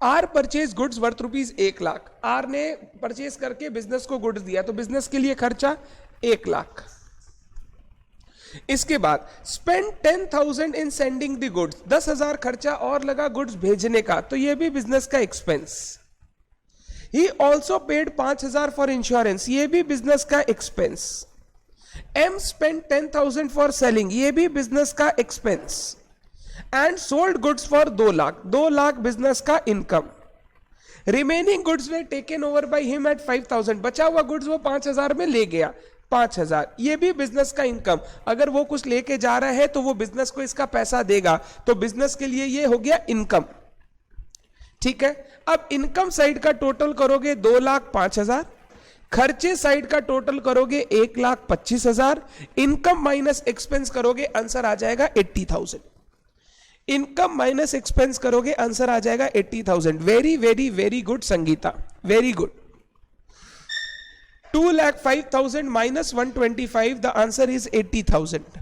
R purchase goods worth ₹1,00,000। R ने परचेज करके बिजनेस को गुड्स दिया, तो business के लिए खर्चा 1,00,000। इसके बाद spend 10,000 in sending the goods. 10,000 खर्चा और लगा गुड्स भेजने का, तो यह भी बिजनेस का expense. He also paid 5,000 for insurance, ये भी बिजनेस का expense. M spend 10,000 for selling, ये भी बिजनेस का expense. And sold goods for 2,00,000, 2,00,000 business का income. Remaining goods were taken over by him at 5,000, बचा हुआ गुड्स वो 5,000 में ले गया, 5,000, ये भी बिजनेस का इनकम। अगर वो कुछ लेके जा रहा है तो वो बिजनेस को इसका पैसा देगा, तो बिजनेस के लिए ये हो गया इनकम। ठीक है, अब इनकम साइड का टोटल करोगे 2,05,000, खर्चे साइड का टोटल करोगे 1,25,000, इनकम माइनस एक्सपेंस करोगे, आंसर आ जाएगा 80,000। इनकम माइनस एक्सपेंस करोगे, आंसर आ जाएगा 80,000। Very very very good Sangeeta, very good. 2,05,000 minus 125, the answer is 80,000।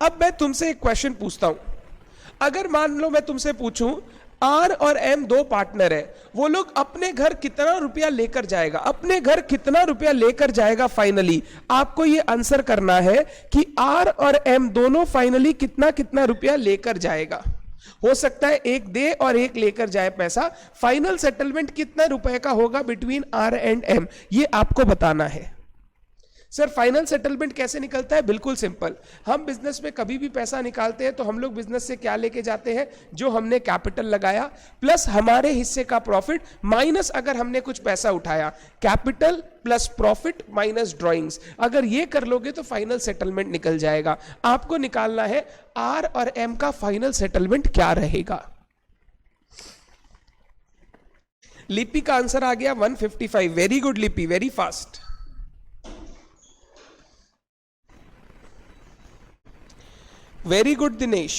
अब मैं तुमसे एक क्वेश्चन पूछता हूं। अगर मान लो मैं तुमसे पूछूं, आर और एम दो पार्टनर है, वो लोग अपने घर कितना रुपया लेकर जाएगा, अपने घर कितना रुपया लेकर जाएगा फाइनली। आपको ये आंसर करना है कि आर और एम दोनों फाइनली कितना कितना रुपया लेकर जाएगा। हो सकता है एक दे और एक लेकर जाए पैसा। फाइनल सेटलमेंट कितना रुपए का होगा बिटवीन आर एंड एम, ये आपको बताना है। सर फाइनल सेटलमेंट कैसे निकलता है? बिल्कुल सिंपल। हम बिजनेस में कभी भी पैसा निकालते हैं तो हम लोग बिजनेस से क्या लेके जाते हैं? जो हमने कैपिटल लगाया प्लस हमारे हिस्से का प्रॉफिट माइनस अगर हमने कुछ पैसा उठाया। Capital plus profit minus drawings, अगर ये कर लोगे तो फाइनल सेटलमेंट निकल जाएगा। आपको निकालना है आर और एम का फाइनल सेटलमेंट क्या रहेगा। लिपि का आंसर आ गया 155। वेरी गुड लिपि, very fast. Very good Dinesh.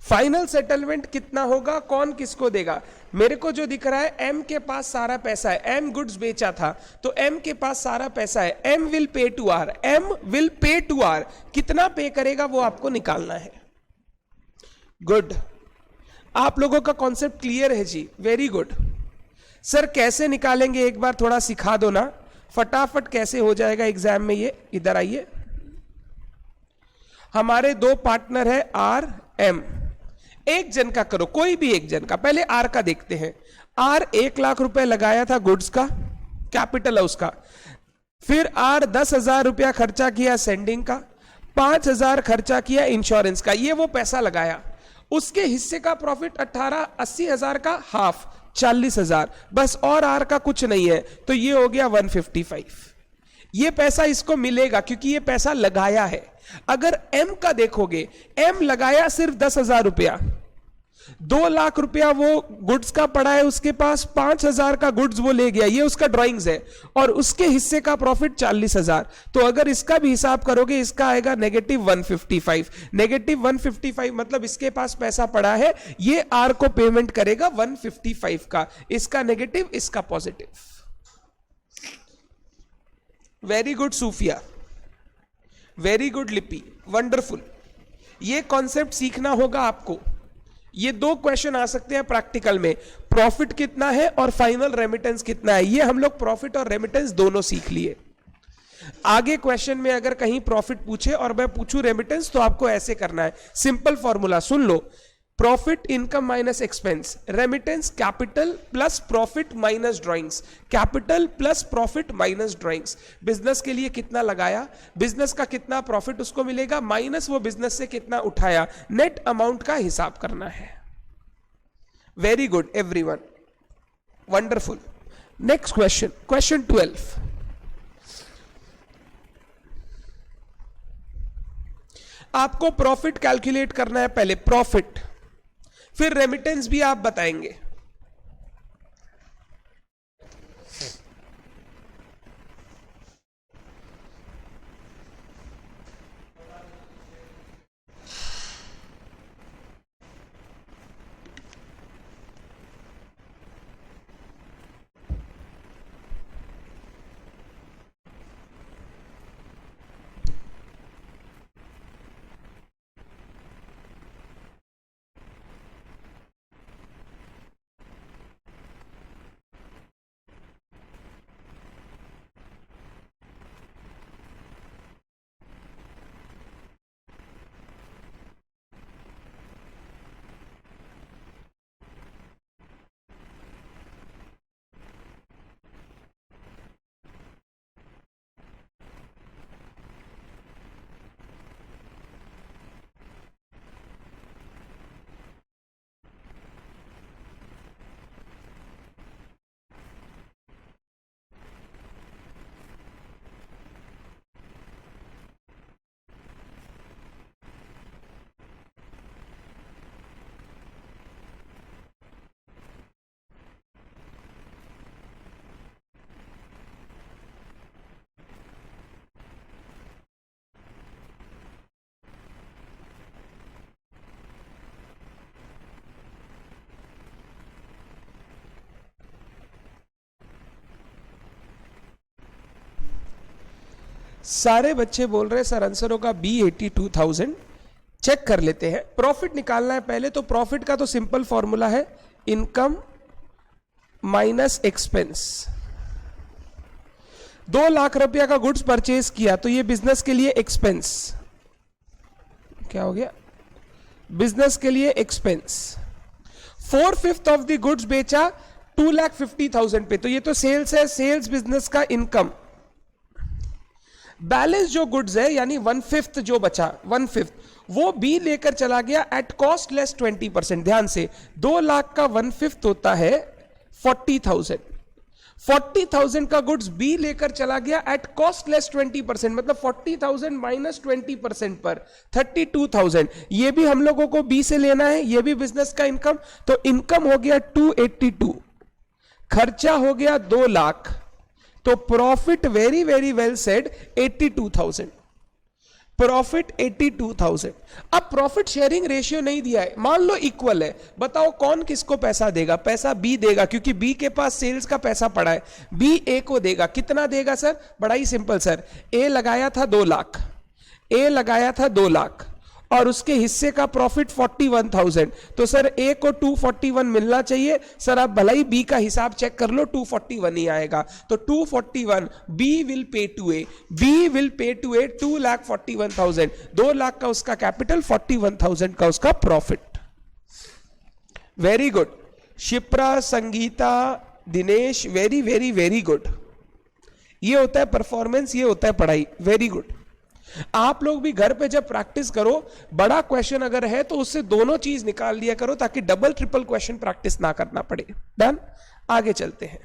Final settlement कितना होगा, कौन किसको देगा? मेरे को जो दिख रहा है एम के पास सारा पैसा है, एम गुड्स बेचा था तो एम के पास सारा पैसा है, M will pay to R, M will pay to R, कितना पे करेगा वो आपको निकालना है। गुड, आप लोगों का कॉन्सेप्ट क्लियर है जी, वेरी गुड। सर कैसे निकालेंगे एक बार थोड़ा सिखा दो ना, फटाफट कैसे हो जाएगा एग्जाम में ये, इधर आइए। हमारे दो पार्टनर है आर एम, एक जन का करो, कोई भी एक जन का, पहले आर का देखते हैं। आर 1,00,000 रुपए लगाया था गुड्स का, कैपिटल है उसका, फिर आर 10,000 रुपया खर्चा किया सेंडिंग का, 5,000 खर्चा किया इंश्योरेंस का, ये वो पैसा लगाया, उसके हिस्से का प्रॉफिट 80,000 का हाफ 40,000, बस, और आर का कुछ नहीं है, तो ये हो गया 155। ये पैसा इसको मिलेगा क्योंकि ये पैसा लगाया है। अगर एम का देखोगे, एम लगाया सिर्फ 10,000 रुपया, 2,00,000 रुपया वो गुड्स का पड़ा है उसके पास, 5,000 का गुड्स वो ले गया, ये उसका ड्राइंग्स है, और उसके हिस्से का प्रॉफिट 40,000, तो अगर इसका भी हिसाब करोगे इसका आएगा -155। -155 मतलब इसके पास पैसा पड़ा है, ये आर को पेमेंट करेगा 155 का, इसका नेगेटिव इसका पॉजिटिव। वेरी गुड सूफिया, वेरी गुड लिपि, वंडरफुल। ये कॉन्सेप्ट सीखना होगा आपको। ये दो क्वेश्चन आ सकते हैं प्रैक्टिकल में, प्रॉफिट कितना है और फाइनल रेमिटेंस कितना है। ये हम लोग प्रॉफिट और रेमिटेंस दोनों सीख लिए। आगे क्वेश्चन में अगर कहीं प्रॉफिट पूछे और मैं पूछूं रेमिटेंस, तो आपको ऐसे करना है, सिंपल फॉर्मूला सुन लो, profit income minus expense, remittance capital plus profit minus drawings, capital plus profit minus drawings. Business के लिए कितना लगाया, बिजनेस का कितना प्रॉफिट उसको मिलेगा, माइनस वो बिजनेस से कितना उठाया, नेट अमाउंट का हिसाब करना है। Very good everyone, wonderful. Next question, question 12। आपको प्रॉफिट कैलकुलेट करना है, पहले प्रॉफिट, फिर रेमिटेंस भी आप बताएंगे। सारे बच्चे बोल रहे हैं सर आंसर होगा बी 82,000। चेक कर लेते हैं, प्रॉफिट निकालना है पहले, तो प्रॉफिट का तो सिंपल फॉर्मूला है इनकम माइनस एक्सपेंस। 2,00,000 रुपया का गुड्स परचेज किया तो ये बिजनेस के लिए एक्सपेंस, क्या हो गया, बिजनेस के लिए एक्सपेंस। 4/5 ऑफ द गुड्स बेचा 2,50,000 पे, तो ये तो सेल्स है, सेल्स बिजनेस का इनकम। बैलेंस जो गुड्स है यानी 1/5 जो बचा, 1/5 वो बी लेकर चला गया एट कॉस्ट लेस 20%। ध्यान से 2,00,000 का 1/5 होता है 40,000। 40,000 का गुड्स बी लेकर चला गया एट कॉस्ट लेस 20%, मतलब 40,000 माइनस 20% पर 32,000। ये भी हम लोगों को बी से लेना है, ये भी बिजनेस का इनकम, तो इनकम हो गया 282, खर्चा हो गया 2,00,000, तो profit very very well said 82,000। Profit 82,000। अब प्रॉफिट शेयरिंग रेशियो नहीं दिया है, मान लो इक्वल है, बताओ कौन किसको पैसा देगा? पैसा बी देगा, क्योंकि बी के पास सेल्स का पैसा पड़ा है, बी ए को देगा। कितना देगा सर? बड़ा ही सिंपल सर, ए लगाया था 2 लाख, ए लगाया था 2 लाख और उसके हिस्से का प्रॉफिट 41,000, तो सर ए को 241 मिलना चाहिए। सर आप भला ही बी का हिसाब चेक कर लो, 241 ही आएगा। तो 241 B will pay to A, B will pay to A 2,41,000, 2 lakh का उसका कैपिटल, 41,000 का उसका profit. Very good Shipra, Sangeeta, Dinesh, very very very good. ये होता है परफॉर्मेंस, ये होता है पढ़ाई। Very good. आप लोग भी घर पे जब प्रैक्टिस करो, बड़ा क्वेश्चन अगर है तो उससे दोनों चीज निकाल लिया करो, ताकि डबल ट्रिपल क्वेश्चन प्रैक्टिस ना करना पड़े। डन। आगे चलते हैं,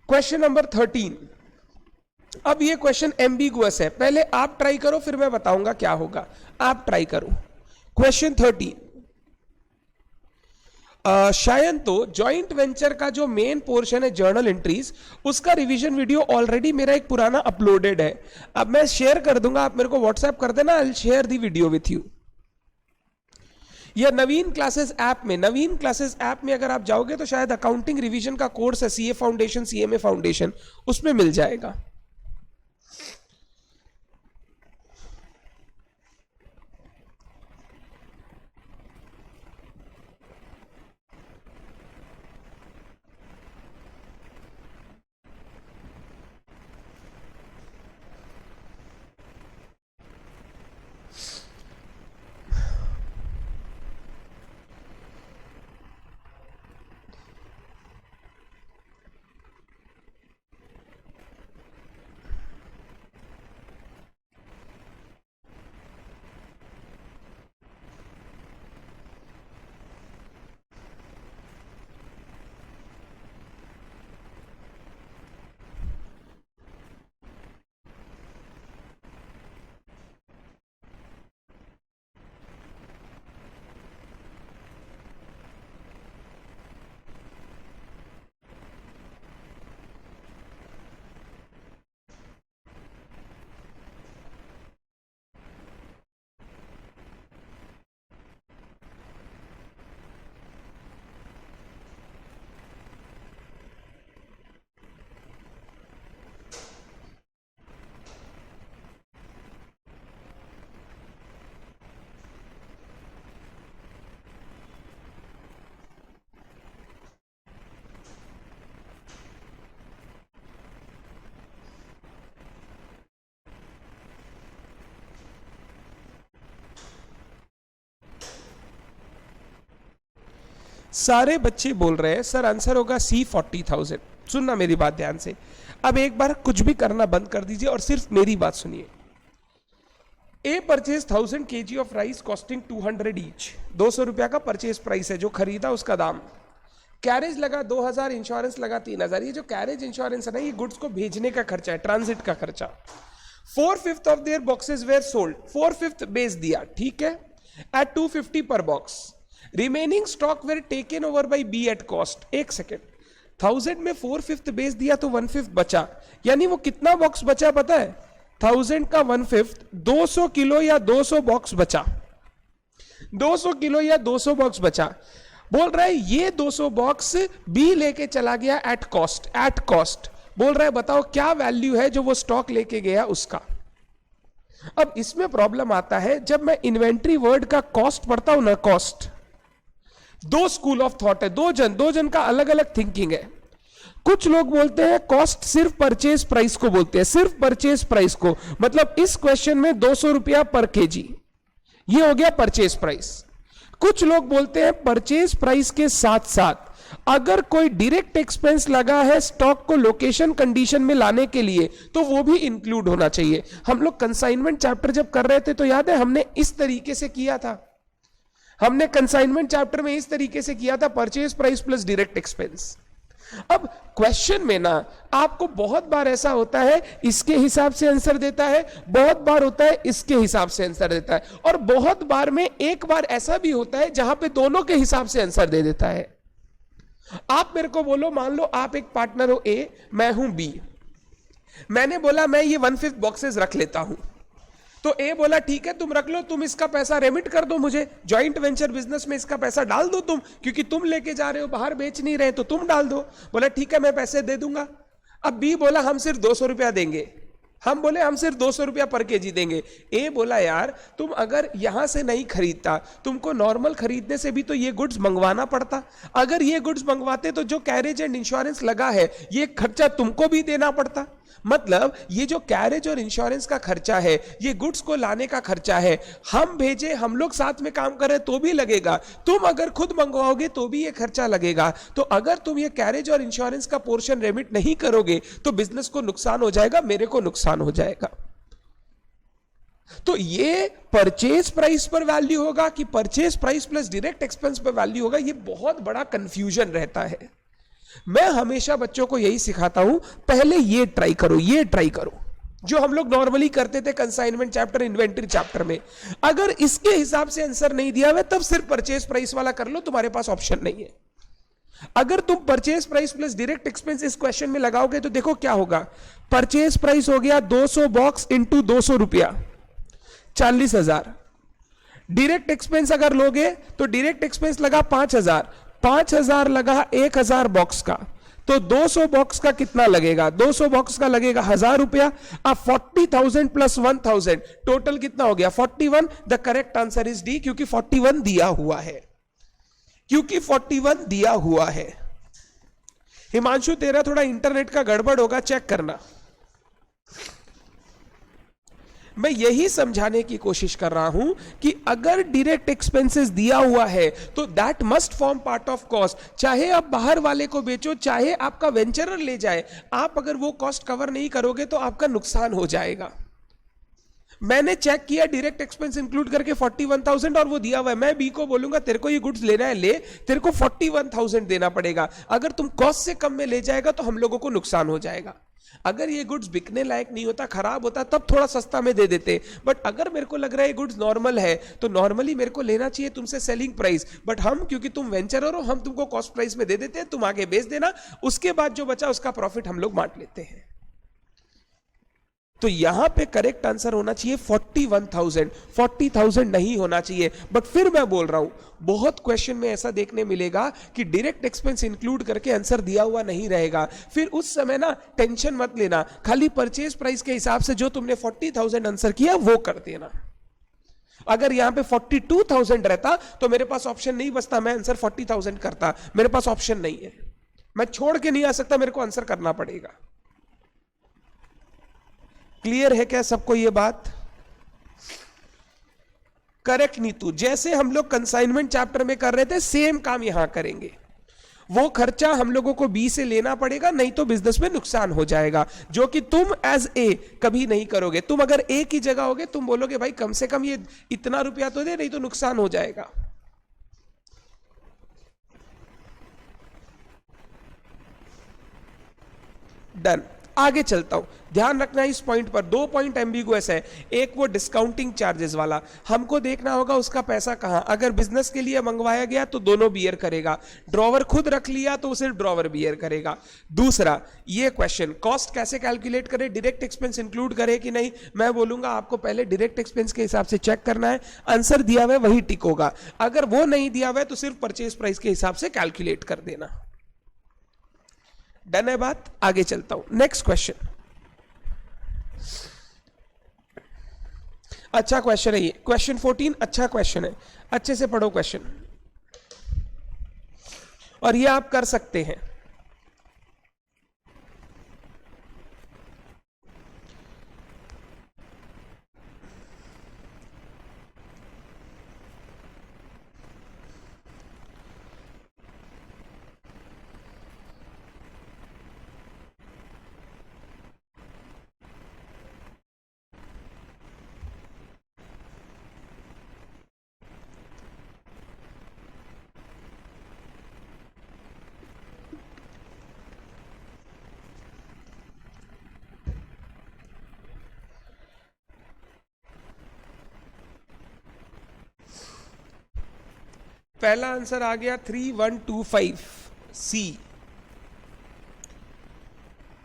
क्वेश्चन नंबर 13। अब ये क्वेश्चन एम्बिगुअस है, पहले आप ट्राई करो फिर मैं बताऊंगा क्या होगा। आप ट्राई करो। क्वेश्चन 13, शायद तो जॉइंट वेंचर का जो मेन पोर्शन है जर्नल एंट्रीज, उसका रिवीजन वीडियो ऑलरेडी मेरा एक पुराना अपलोडेड है। अब मैं शेयर कर दूंगा, आप मेरे को व्हाट्सएप कर देना, I will share the video with you. या नवीन क्लासेस ऐप में, नवीन क्लासेस ऐप में अगर आप जाओगे तो शायद अकाउंटिंग रिवीजन का कोर्स है, सीए फाउंडेशन, सीएमए फाउंडेशन, उसमें मिल जाएगा। सारे बच्चे बोल रहे हैं सर आंसर होगा सी 40,000। सुनना मेरी बात ध्यान से, अब एक बार कुछ भी करना बंद कर दीजिए और सिर्फ मेरी बात सुनिए। A purchase 1000 kg of rice costing 200 each, 200 रुपया का परचेज प्राइस है, जो खरीदा उसका दाम। कैरेज लगा 2000, इंश्योरेंस लगा 3000। ये जो कैरेज इंश्योरेंस है ना, ये गुड्स को भेजने का खर्चा है, ट्रांजिट का खर्चा। 4/5 of their boxes were sold, 4/5 बेच दिया, ठीक है, at 250 per box. Remaining stock were taken over by B at cost. एक सेकेंड, 1000 में 4/5 बेच दिया तो 1/5 बचा, यानी वो कितना बॉक्स बचा पता है? 1000 का 1/5 200 किलो या 200 बॉक्स बचा, 200 किलो या 200 बॉक्स बचा। बोल रहा है ये 200 बॉक्स बी लेके चला गया एट कॉस्ट, एट कॉस्ट। बोल रहा है बताओ क्या वैल्यू है जो वो स्टॉक लेके गया उसका। अब इसमें प्रॉब्लम आता है, जब मैं इन्वेंट्री वर्ड का कॉस्ट पढ़ता हूं ना, कॉस्ट, दो स्कूल ऑफ थॉट है, दो जन का अलग अलग थिंकिंग है। कुछ लोग बोलते हैं कॉस्ट सिर्फ परचेज प्राइस को बोलते हैं, सिर्फ परचेज प्राइस को, मतलब इस क्वेश्चन में 200 रुपया पर केजी, ये हो गया परचेज प्राइस। कुछ लोग बोलते हैं परचेज प्राइस के साथ साथ अगर कोई डायरेक्ट एक्सपेंस लगा है स्टॉक को लोकेशन कंडीशन में लाने के लिए, तो वो भी इंक्लूड होना चाहिए। हम लोग कंसाइनमेंट चैप्टर जब कर रहे थे तो याद है हमने इस तरीके से किया था, हमने कंसाइनमेंट चैप्टर में इस तरीके से किया था, purchase price plus direct expense. अब क्वेश्चन में ना आपको बहुत बार ऐसा होता है इसके हिसाब से आंसर देता है, बहुत बार होता है इसके हिसाब से आंसर देता है, और बहुत बार में एक बार ऐसा भी होता है जहां पे दोनों के हिसाब से आंसर दे देता है। आप मेरे को बोलो, मान लो आप एक पार्टनर हो ए, मैं हूं बी, मैंने बोला मैं ये 1/5 बॉक्सेस रख लेता हूं, तो ए बोला ठीक है तुम रख लो, तुम इसका पैसा रेमिट कर दो मुझे, जॉइंट वेंचर बिजनेस में इसका पैसा डाल दो तुम, क्योंकि तुम लेके जा रहे हो, बाहर बेच नहीं रहे तो तुम डाल दो। बोला ठीक है मैं पैसे दे दूंगा। अब बी बोला हम सिर्फ 200 रुपया देंगे, हम बोले हम सिर्फ 200 रुपया पर केजी देंगे। ए बोला यार तुम अगर यहां से नहीं खरीदता, तुमको नॉर्मल खरीदने से भी तो ये गुड्स मंगवाना पड़ता, अगर ये गुड्स मंगवाते तो जो कैरेज एंड इंश्योरेंस लगा है ये खर्चा तुमको भी देना पड़ता। मतलब ये जो कैरेज और इंश्योरेंस का खर्चा है, ये गुड्स को लाने का खर्चा है, हम भेजे, हम लोग साथ में काम कर रहे तो भी लगेगा, तुम अगर खुद मंगवाओगे तो भी ये खर्चा लगेगा। तो अगर तुम ये कैरेज और इंश्योरेंस का पोर्शन रेमिट नहीं करोगे तो बिजनेस को नुकसान हो जाएगा, मेरे को नुकसान हो जाएगा। तो ये परचेज प्राइस पर वैल्यू होगा कि purchase price plus direct expense पर वैल्यू होगा, ये बहुत बड़ा कंफ्यूजन रहता है। मैं हमेशा बच्चों को यही सिखाता हूं, पहले ये ट्राई करो, ये ट्राई करो जो हम लोग नॉर्मली करते थे कंसाइनमेंट चैप्टर, इन्वेंटरी चैप्टर में। अगर इसके हिसाब से आंसर नहीं दिया हुआ तब सिर्फ परचेज प्राइस वाला कर लो, तुम्हारे पास ऑप्शन नहीं है। अगर तुम purchase price plus direct expense इस क्वेश्चन में लगाओगे तो देखो क्या होगा। परचेज प्राइस हो गया 200 बॉक्स इंटू 200 रुपया, 40,000। डायरेक्ट एक्सपेंस अगर लोगे तो डायरेक्ट एक्सपेंस लगा 5,000, 5,000 लगा 1,000 बॉक्स का, तो 200 बॉक्स का कितना लगेगा? 200 बॉक्स का लगेगा 1,000 रुपया। अब 40,000 प्लस 1,000 टोटल कितना हो गया? 41। The correct answer is D, क्योंकि 41 दिया हुआ है, क्योंकि 41 दिया हुआ है। हिमांशु तेरा थोड़ा इंटरनेट का गड़बड़ होगा, चेक करना। मैं यही समझाने की कोशिश कर रहा हूं कि अगर डायरेक्ट एक्सपेंसेस दिया हुआ है तो that must form part of cost. चाहे आप बाहर वाले को बेचो, चाहे आपका वेंचरर ले जाए, आप अगर वो कॉस्ट कवर नहीं करोगे तो आपका नुकसान हो जाएगा। मैंने चेक किया डायरेक्ट एक्सपेंस इंक्लूड करके 41,000 और वो दिया हुआ है। मैं बी को बोलूंगा तेरे को ये गुड्स लेना है ले, तेरे को 41,000 देना पड़ेगा। अगर तुम कॉस्ट से कम में ले जाएगा तो हम लोगों को नुकसान हो जाएगा। अगर ये गुड्स बिकने लायक नहीं होता, खराब होता, तब थोड़ा सस्ता में दे देते, बट अगर मेरे को लग रहा है ये गुड्स नॉर्मल है तो नॉर्मली मेरे को लेना चाहिए तुमसे सेलिंग प्राइस, बट हम क्योंकि तुम वेंचरर हो हम तुमको कॉस्ट प्राइस में दे देते हैं, तुम आगे बेच देना, उसके बाद जो बचा उसका प्रॉफिट हम लोग बांट लेते हैं। तो यहां पे करेक्ट आंसर होना चाहिए 41,000, 40,000 नहीं होना चाहिए। बट फिर मैं बोल रहा हूं, बहुत क्वेश्चन में ऐसा देखने मिलेगा कि डायरेक्ट एक्सपेंस इंक्लूड करके आंसर दिया हुआ नहीं रहेगा। फिर उस समय ना टेंशन मत लेना, खाली परचेज प्राइस के हिसाब से जो तुमने 40,000 आंसर किया वो कर देना। अगर यहां पे 42,000 रहता तो मेरे पास ऑप्शन नहीं बचता, मैं आंसर 40,000 करता। मेरे पास ऑप्शन नहीं है, मैं छोड़ के नहीं आ सकता, मेरे को आंसर करना पड़ेगा। क्लियर है क्या सबको ये बात? करेक्ट नीतू, जैसे हम लोग कंसाइनमेंट चैप्टर में कर रहे थे सेम काम यहां करेंगे। वो खर्चा हम लोगों को बी से लेना पड़ेगा, नहीं तो बिजनेस में नुकसान हो जाएगा, जो कि तुम एज ए कभी नहीं करोगे। तुम अगर ए की जगह होगे तुम बोलोगे भाई कम से कम ये इतना रुपया तो दे, नहीं तो नुकसान हो जाएगा। डन, आगे चलता हूं। ध्यान रखना इस पॉइंट पर, 2 पॉइंट एम्बिगुअस है। एक वो डिस्काउंटिंग चार्जेस वाला, हमको देखना होगा उसका पैसा कहां। अगर बिजनेस के लिए मंगवाया गया तो दोनों बियर करेगा, ड्रॉवर खुद रख लिया तो सिर्फ ड्रॉवर बियर करेगा। दूसरा ये क्वेश्चन, कॉस्ट कैसे कैलकुलेट करें, डायरेक्ट एक्सपेंस इंक्लूड करे कि नहीं। मैं बोलूंगा आपको पहले डायरेक्ट एक्सपेंस के हिसाब से चेक करना है, आंसर दिया हुआ है वही टिक होगा। अगर वो नहीं दिया हुआ है तो सिर्फ परचेज प्राइस के हिसाब से कैलकुलेट कर देना। डन है बात? आगे चलता हूं, नेक्स्ट क्वेश्चन। अच्छा क्वेश्चन है ये, क्वेश्चन 14 अच्छा क्वेश्चन है, अच्छे से पढ़ो क्वेश्चन, और ये आप कर सकते हैं। पहला आंसर आ गया 3125 सी।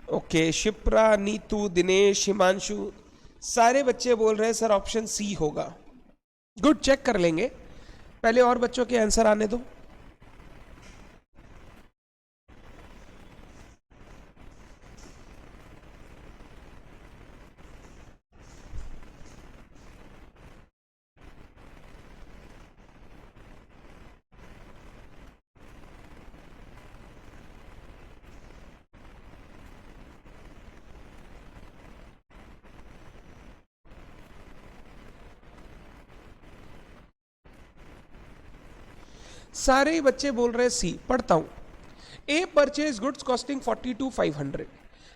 ओके, शिप्रा, नीतू, दिनेश, हिमांशु, सारे बच्चे बोल रहे हैं सर ऑप्शन सी होगा। गुड, चेक कर लेंगे, पहले और बच्चों के आंसर आने दो। सारे ही बच्चे बोल रहे हैं सी। पढ़ता हूं। A purchase goods costing 42,500,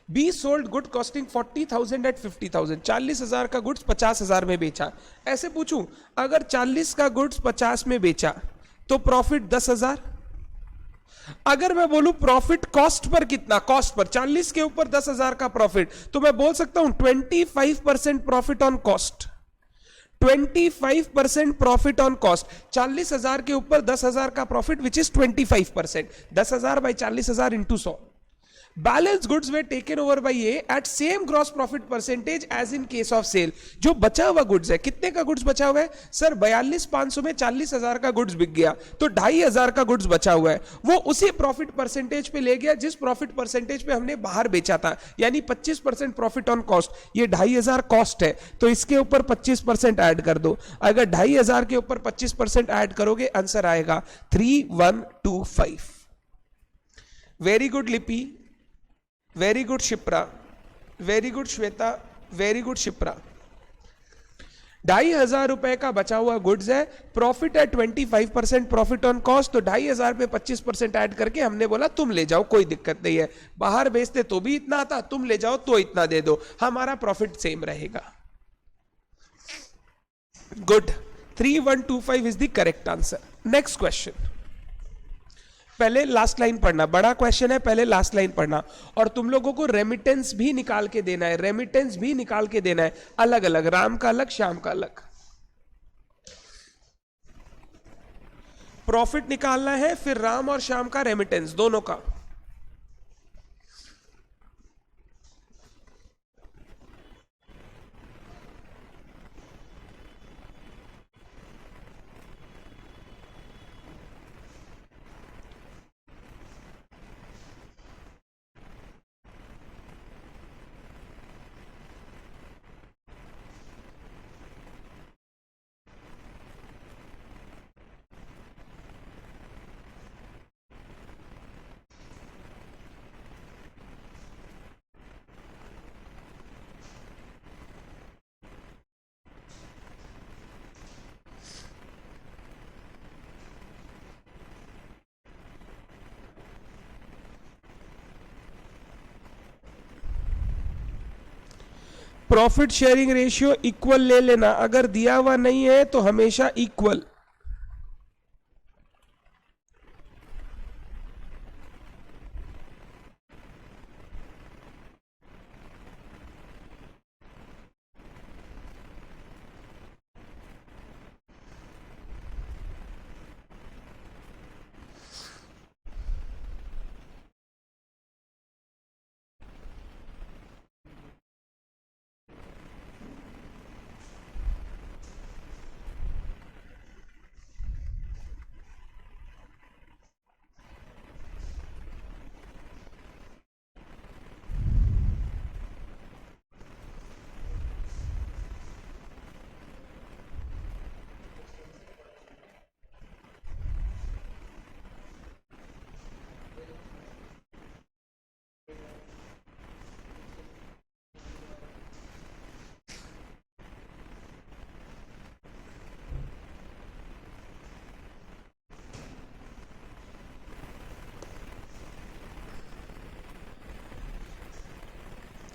B sold good costing 40,000 at 50,000। 40,000 का गुड्स 50,000 में बेचा। ऐसे पूछूं, अगर 40 का गुड्स 50 में बेचा तो प्रॉफिट 10,000। अगर मैं बोलूं प्रॉफिट कॉस्ट पर कितना, कॉस्ट पर 40 के ऊपर 10,000 का प्रॉफिट, तो मैं बोल सकता हूं 25% profit on cost. 25% profit on cost. 40,000 के ऊपर 10,000 का profit which is 25%। 10,000 by 40,000 into 100। Balance goods were taken over by A at same gross profit percentage as in case of sale. जो बचा हुआ गुड्स है, कितने का गुड्स बचा हुआ है सर? 42,500 में 40,000 का गुड्स बिक गया, तो 2,500 का गुड्स बचा हुआ है, वो उसी प्रॉफिट परसेंटेज पे ले गया जिस प्रॉफिट परसेंटेज पे हमने बाहर बेचा था, यानी 25% प्रॉफिट ऑन कॉस्ट। ये 2,500 कॉस्ट है, तो इसके ऊपर 25% ऐड कर दो। अगर 2,500 के ऊपर 25% ऐड करोगे, आंसर आएगा 3,125। वेरी गुड लिपि, very good Shipra, very good Shweta, very good Shipra. 2,500 रुपए का बचा हुआ गुड्स है, प्रॉफिट है 25% प्रॉफिट ऑन कॉस्ट, तो 2,500 पे 25% ऐड करके हमने बोला तुम ले जाओ, कोई दिक्कत नहीं है। बाहर बेचते तो भी इतना आता, तुम ले जाओ तो इतना दे दो, हमारा प्रॉफिट सेम रहेगा। Good, 3,125 is the correct answer. Next question. पहले लास्ट लाइन पढ़ना, बड़ा क्वेश्चन है, पहले लास्ट लाइन पढ़ना। और तुम लोगों को रेमिटेंस भी निकाल के देना है, रेमिटेंस भी निकाल के देना है, अलग अलग, राम का अलग, श्याम का अलग। प्रॉफिट निकालना है, फिर राम और श्याम का रेमिटेंस दोनों का। प्रॉफिट शेयरिंग रेशियो इक्वल ले लेना, अगर दिया हुआ नहीं है तो हमेशा इक्वल।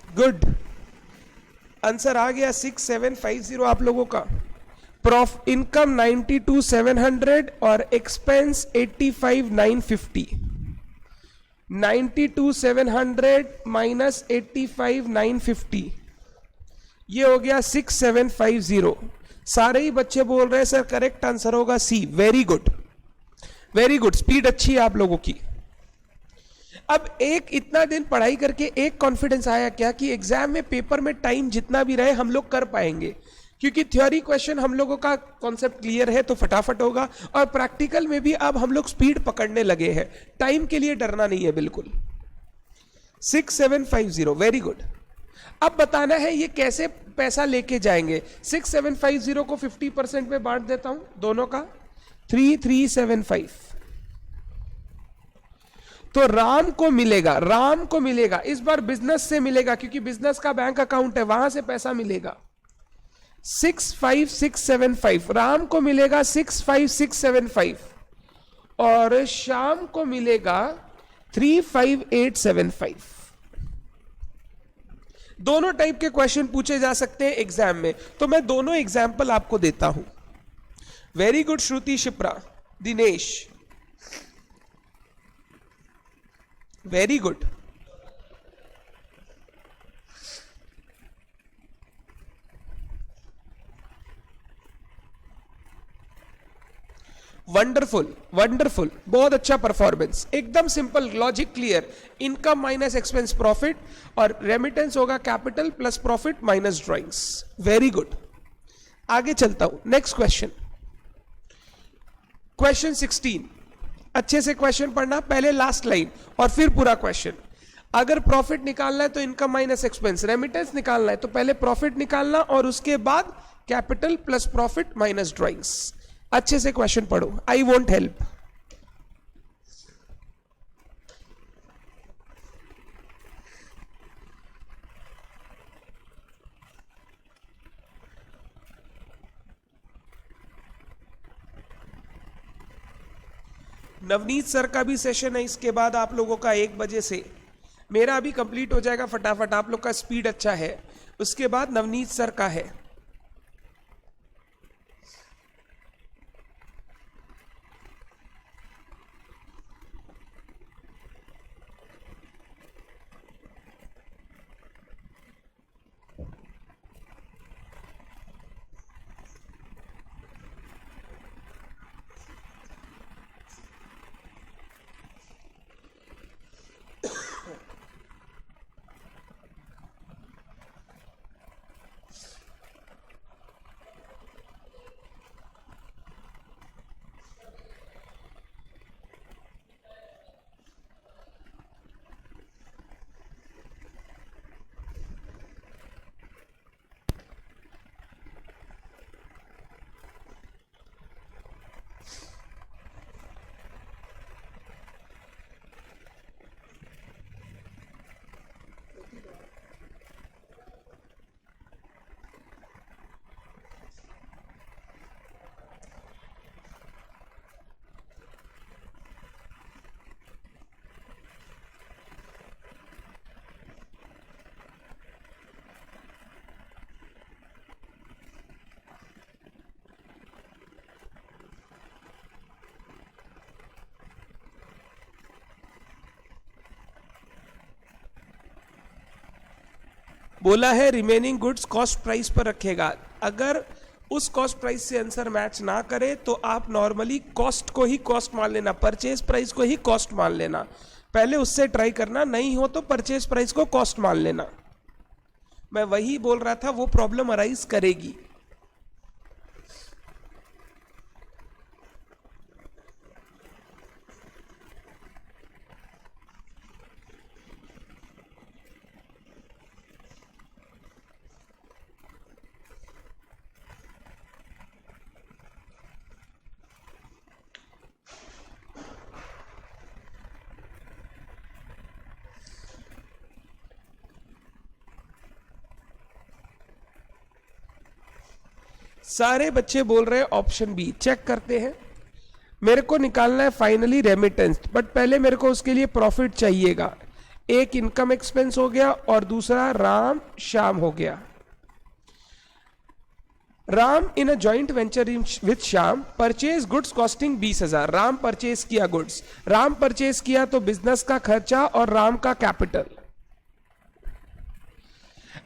गुड, आंसर आ गया 6,750 आप लोगों का। प्रॉफ इनकम 92,700 और एक्सपेंस 85,950। 92,700 माइनस 85,950, ये हो गया 6,750। सारे ही बच्चे बोल रहे हैं सर करेक्ट आंसर होगा C. Very good, very good, speed अच्छी है आप लोगों की। अब एक इतना दिन पढ़ाई करके एक कॉन्फिडेंस आया क्या कि एग्जाम में पेपर में टाइम जितना भी रहे हम लोग कर पाएंगे, क्योंकि थ्योरी क्वेश्चन हम लोगों का कॉन्सेप्ट क्लियर है तो फटाफट होगा, और प्रैक्टिकल में भी अब हम लोग स्पीड पकड़ने लगे हैं, टाइम के लिए डरना नहीं है बिल्कुल। 6750, वेरी गुड। अब बताना है ये कैसे पैसा लेके जाएंगे। 6750 को 50% में बांट देता हूं दोनों का, 3375। तो राम को मिलेगा इस बार बिजनेस से मिलेगा, क्योंकि बिजनेस का बैंक अकाउंट है, वहां से पैसा मिलेगा। 65675 राम को मिलेगा, 65675, और श्याम को मिलेगा 35875। दोनों टाइप के क्वेश्चन पूछे जा सकते हैं एग्जाम में, तो मैं दोनों एग्जाम्पल आपको देता हूं। Very good Shruti Shipra, Dinesh, very good. Wonderful wonderful, बहुत अच्छा परफॉर्मेंस, एकदम simple, logic clear. Income minus expense profit, और रेमिटेंस होगा capital plus profit minus drawings. Very good, आगे चलता हूं। Next question, question 16। अच्छे से क्वेश्चन पढ़ना, पहले लास्ट लाइन और फिर पूरा क्वेश्चन। अगर प्रॉफिट निकालना है तो इनकम माइनस एक्सपेंस, रेमिटेंस निकालना है तो पहले प्रॉफिट निकालना और उसके बाद capital plus profit minus drawings. अच्छे से क्वेश्चन पढ़ो, I won't help. Navneet sir का भी सेशन है इसके बाद आप लोगों का 1 बजे से, मेरा अभी कंप्लीट हो जाएगा फटाफट, आप लोग का स्पीड अच्छा है। उसके बाद नवनीत सर का है। बोला है रिमेनिंग गुड्स कॉस्ट प्राइस पर रखेगा। अगर उस कॉस्ट प्राइस से आंसर मैच ना करे तो आप नॉर्मली कॉस्ट को ही कॉस्ट मान लेना, परचेज प्राइस को ही कॉस्ट मान लेना। पहले उससे ट्राई करना, नहीं हो तो परचेज प्राइस को कॉस्ट मान लेना। मैं वही बोल रहा था, वो प्रॉब्लम अराइज करेगी। सारे बच्चे बोल रहे हैं ऑप्शन बी, चेक करते हैं। मेरे को निकालना है फाइनली रेमिटेंस, बट पहले मेरे को उसके लिए प्रॉफिट चाहिएगा। एक इनकम एक्सपेंस हो गया और दूसरा राम श्याम हो गया। Ram in a joint venture with Shyam purchase goods costing 20,000। Ram purchase किया गुड्स, राम परचेज किया तो बिजनेस का खर्चा और राम का capital,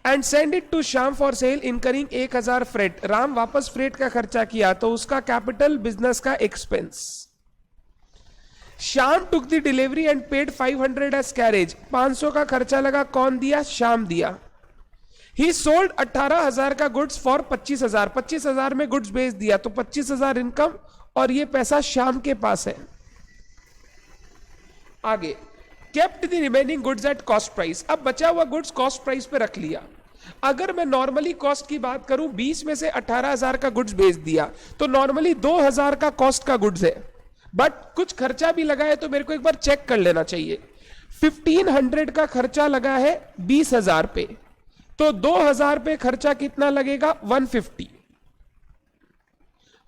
and send it to Shyam for sale incurring 1,000 freight. Ram वापस फ्रेट का खर्चा किया तो उसका कैपिटल बिजनेस का expense. Shyam took the delivery and paid 500 as carriage, 500 का खर्चा लगा, कौन दिया? श्याम दिया। ही सोल्ड 18,000 का गुड्स फॉर 25,000, 25,000 में गुड्स बेच दिया, तो 25,000 इनकम और ये पैसा श्याम के पास है। आगे, kept the remaining goods at cost price, अब बचा हुआ गुड्स कॉस्ट प्राइस पे रख लिया। अगर मैं नॉर्मली कॉस्ट की बात करूं, 20 में से 18,000 का गुड्स बेच दिया, तो नॉर्मली 2,000 का कॉस्ट का गुड्स है, बट कुछ खर्चा भी लगा है, तो मेरे को एक बार चेक कर लेना चाहिए। 1500 का खर्चा लगा है 20,000 पे, तो 2,000 पे खर्चा कितना लगेगा? 150,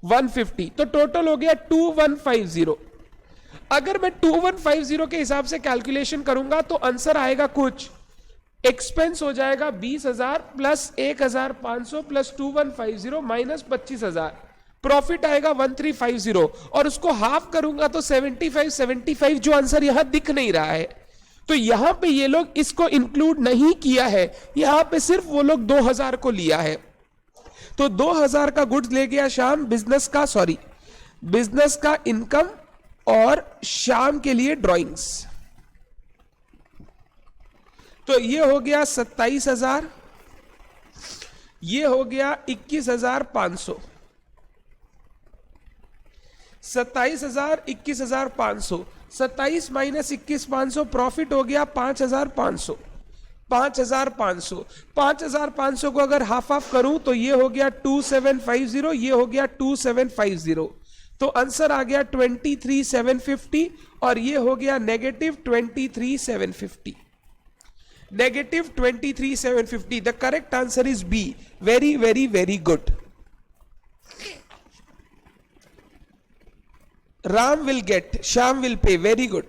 150, तो टोटल हो गया 2150। अगर मैं 2150 के हिसाब से कैलकुलेशन करूंगा तो आंसर आएगा कुछ, एक्सपेंस हो जाएगा 20,000 प्लस 1,500 प्लस 2150 माइनस 25,000, प्रॉफिट आएगा 1350, और उसको हाफ करूंगा तो 75 जो आंसर यहां दिख नहीं रहा है, तो यहां पे ये लोग इसको इंक्लूड नहीं किया है, यहां पे सिर्फ वो लोग 2,000 को लिया है। तो 2,000 का गुड्स ले गया श्याम, बिजनेस का इनकम और श्याम के लिए ड्राइंग्स, तो ये हो गया 27,000, ये हो गया 21,500, 27,000 21,500, 27 माइनस 21,500, प्रॉफिट हो गया 5,500, 5,500, 5,500 को अगर हाफ हाफ करूं तो ये हो गया 2750, ये हो गया 2750, तो आंसर आ गया 23,750, और ये हो गया negative 23,750, negative 23,750। The correct answer is B. Very very very good. Ram will get, Shyam will pay, very good.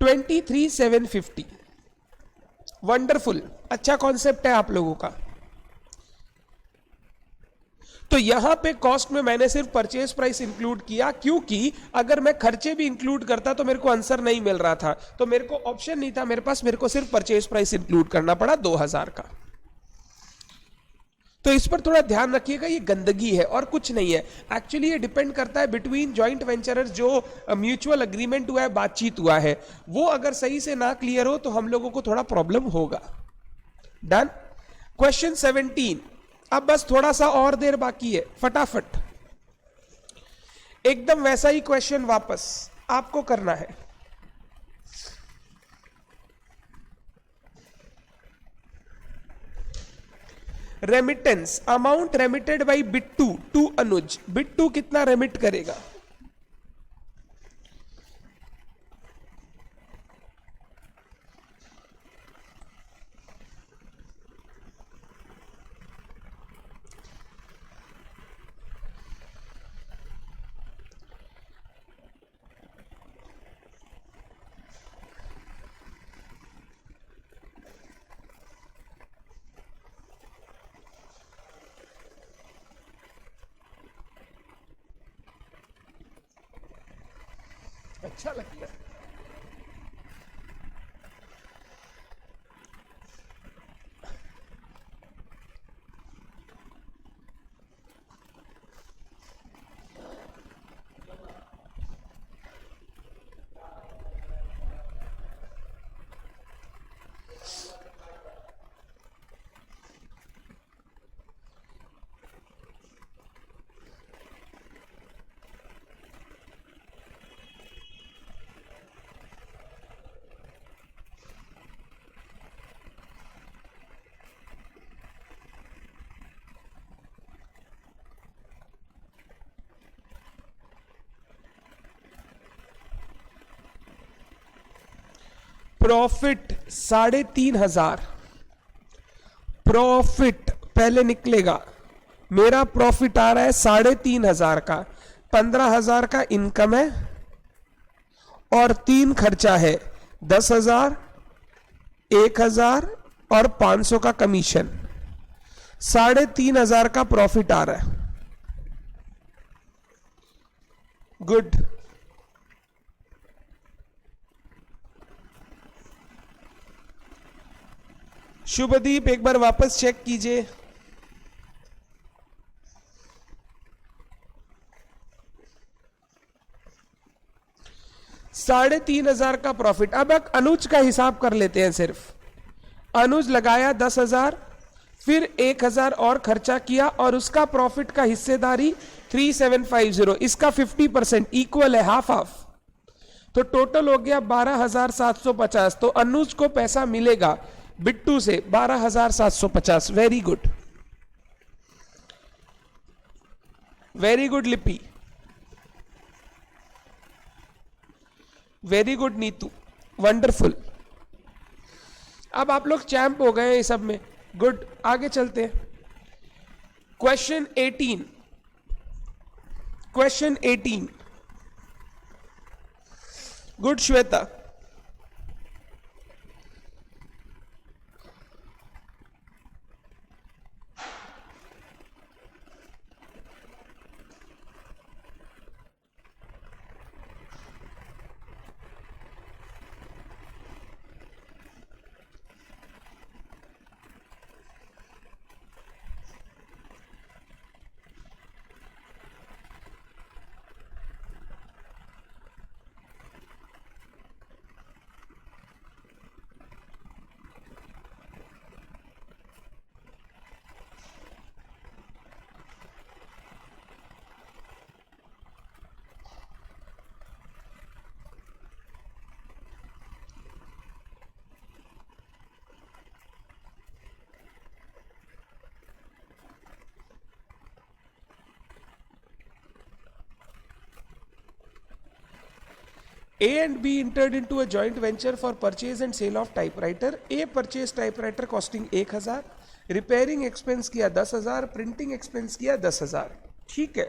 23,750, wonderful, अच्छा कॉन्सेप्ट है आप लोगों का। तो यहां पे कॉस्ट में मैंने सिर्फ परचेज प्राइस इंक्लूड किया, क्योंकि अगर मैं खर्चे भी इंक्लूड करता तो मेरे को आंसर नहीं मिल रहा था, तो मेरे को ऑप्शन नहीं था मेरे पास, मेरे को सिर्फ परचेज प्राइस इंक्लूड करना पड़ा 2,000 का। तो इस पर थोड़ा ध्यान रखिएगा, ये गंदगी है और कुछ नहीं है। एक्चुअली ये डिपेंड करता है बिटवीन जॉइंट वेंचरर्स, जो म्यूचुअल अग्रीमेंट हुआ है, बातचीत हुआ है, वो अगर सही से ना क्लियर हो तो हम लोगों को थोड़ा प्रॉब्लम होगा। डन। क्वेश्चन 17, अब बस थोड़ा सा और देर बाकी है, फटाफट एकदम वैसा ही क्वेश्चन वापस आपको करना है। Remittance, amount remitted by Bittu to Anuj, Bittu कितना रेमिट करेगा? अच्छा लगता है। प्रॉफिट 3,500, प्रॉफिट पहले निकलेगा, मेरा प्रॉफिट आ रहा है 3,500 का, 15,000 का इनकम है और 3 खर्चा है, 10,000, 1,000 और 500 का कमीशन, 3,500 का प्रॉफिट आ रहा है। गुड। शुभदीप एक बार वापस चेक कीजिए। 3,500 का प्रॉफिट। अब एक अनुज का हिसाब कर लेते हैं सिर्फ। अनुज लगाया 10,000, फिर 1,000 और खर्चा किया और उसका प्रॉफिट का हिस्सेदारी 3,750, इसका 50% इक्वल है, हाफ हाफ, तो टोटल हो गया 12,750। तो अनुज को पैसा मिलेगा बिट्टू से 12,750। वेरी गुड, वेरी गुड लिपि, वेरी गुड नीतू, वंडरफुल। अब आप लोग चैंप हो गए हैं इस सब में। गुड, आगे चलते हैं। Question 18, question 18। Good Shweta. A and B entered into a joint venture for purchase and sale of typewriter. A purchased typewriter costing 1,000, repairing expense किया 10,000, प्रिंटिंग एक्सपेंस किया 10,000। ठीक है,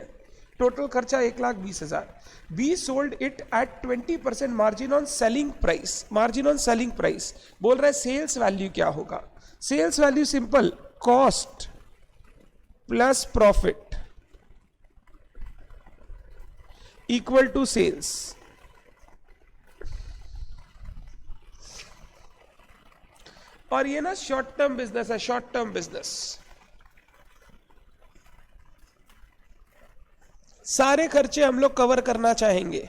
टोटल खर्चा 1,20,000। B sold it at 20% margin on selling price। Margin on selling price बोल रहा है sales value क्या होगा? Sales value simple, cost plus profit equal to sales. और ये ना शॉर्ट टर्म बिजनेस है, शॉर्ट टर्म बिजनेस। सारे खर्चे हम लोग कवर करना चाहेंगे।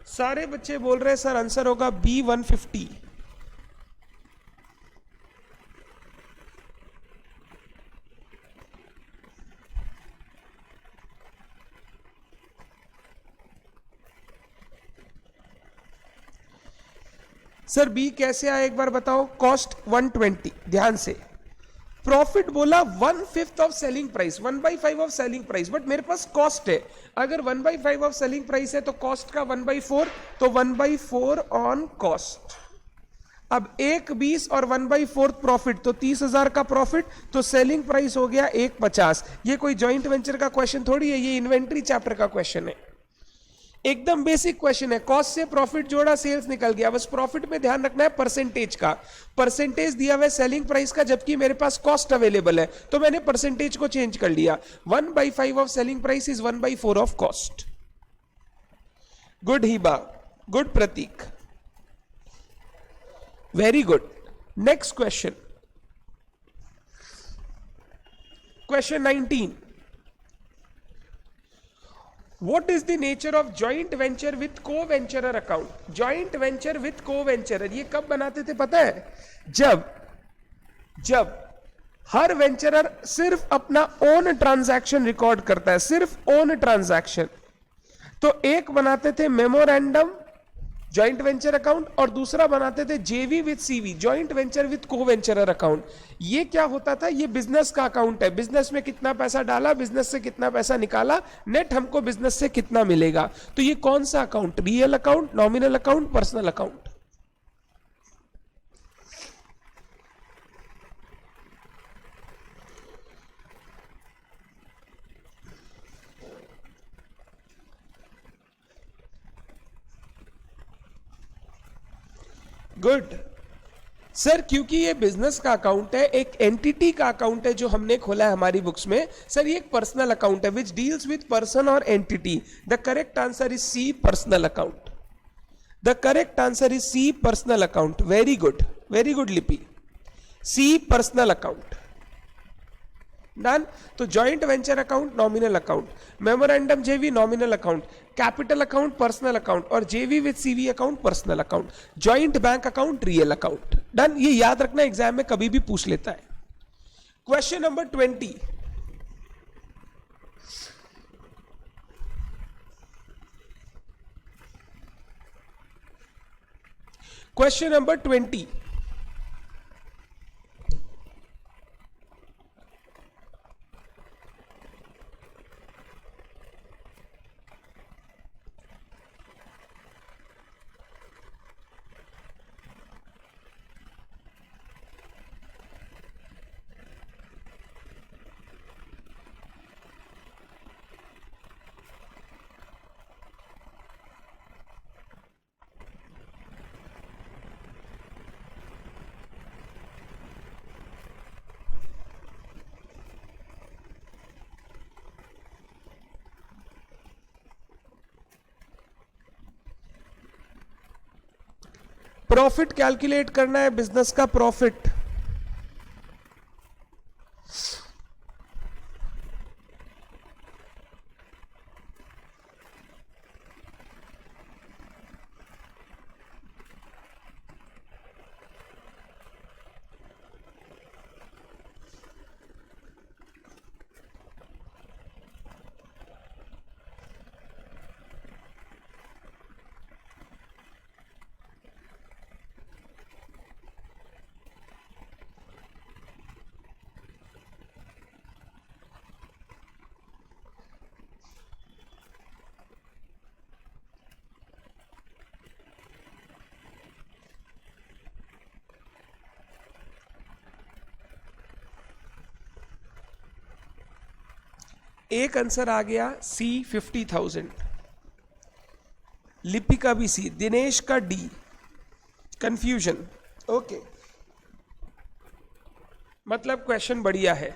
सारे बच्चे बोल रहे हैं सर आंसर होगा B150। सर बी कैसे आया एक बार बताओ? कॉस्ट 120, ध्यान से। प्रॉफिट बोला 1/5 of selling price, 1/5 of selling price, but मेरे पास कॉस्ट है। अगर 1/5 ऑफ सेलिंग प्राइस है तो कॉस्ट का 1/4, तो 1/4 ऑन कॉस्ट। अब 1/20 और 1/4 प्रॉफिट, तो 30,000 का प्रॉफिट, तो सेलिंग प्राइस हो गया 150। ये कोई जॉइंट वेंचर का क्वेश्चन थोड़ी है, ये इन्वेंट्री चैप्टर का क्वेश्चन है, एकदम बेसिक क्वेश्चन है। कॉस्ट से प्रॉफिट जोड़ा, सेल्स निकल गया। बस प्रॉफिट में ध्यान रखना है परसेंटेज का। परसेंटेज दिया हुआ है सेलिंग प्राइस का, जबकि मेरे पास कॉस्ट अवेलेबल है, तो मैंने परसेंटेज को चेंज कर लिया। 1/5 of selling price is 1/4 of cost. Good Hiba, good Prateek, very good. Next question, question 19। What is the nature of joint venture with co-venturer account? Joint venture with co-venturer ये कब बनाते थे पता है? जब हर वेंचरर सिर्फ अपना ओन ट्रांजैक्शन रिकॉर्ड करता है, सिर्फ ओन ट्रांजैक्शन। तो एक बनाते थे मेमोरेंडम जॉइंट वेंचर अकाउंट, और दूसरा बनाते थे जेवी with CV, joint venture with को वेंचरर अकाउंट। ये क्या होता था? ये बिजनेस का अकाउंट है, बिजनेस में कितना पैसा डाला, बिजनेस से कितना पैसा निकाला, नेट हमको बिजनेस से कितना मिलेगा। तो ये कौन सा account? Real account, nominal account, personal account? Good sir, क्योंकि ये बिजनेस का अकाउंट है, एक एंटिटी का अकाउंट है जो हमने खोला है हमारी बुक्स में। सर ये एक पर्सनल अकाउंट है विच डील्स विद पर्सन और entity. The correct answer is C, personal account. The correct answer is C, personal account. Very good Lipi. C personal account, done. तो joint venture account nominal account, memorandum JV nominal account, capital account personal account और JV with CV account personal account, joint bank account real account, done. ये याद रखना, exam में कभी भी पूछ लेता है। Question number 20, question number 20, profit calculate करना है, बिजनेस का प्रॉफिट। एक आंसर आ गया सी 50,000, लिपि का भी सी, दिनेश का डी, कंफ्यूजन। ओके, मतलब क्वेश्चन बढ़िया है।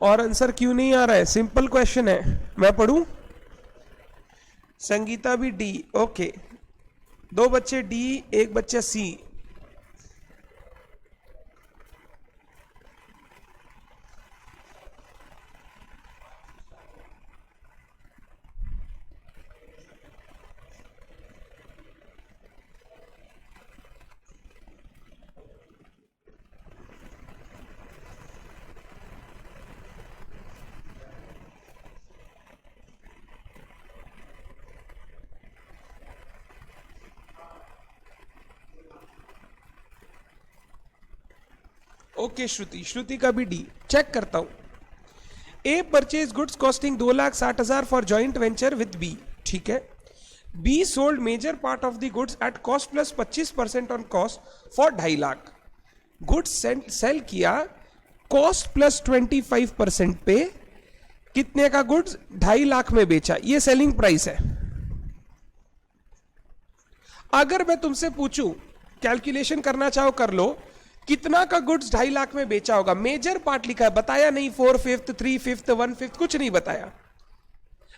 और आंसर क्यों नहीं आ रहा है? सिंपल क्वेश्चन है, मैं पढ़ूं? संगीता भी डी, ओके, 2 बच्चे डी, 1 बच्चा सी। ओके श्रुति, श्रुति का भी डी। चेक करता हूं। A purchase goods costing 2,60,000 for joint venture with B, ठीक है। B sold major part of the goods at cost plus 25% on cost for 2.5 lakh. Goods sale किया कॉस्ट प्लस 25% पे, कितने का गुड्स? 2.5 लाख में बेचा, ये सेलिंग प्राइस है। अगर मैं तुमसे पूछूं, कैलकुलेशन करना चाहो कर लो, कितना का गुड्स 2.5 लाख में बेचा होगा? मेजर पार्ट लिखा है, बताया नहीं 4/5, 3/5, 1/5, कुछ नहीं बताया।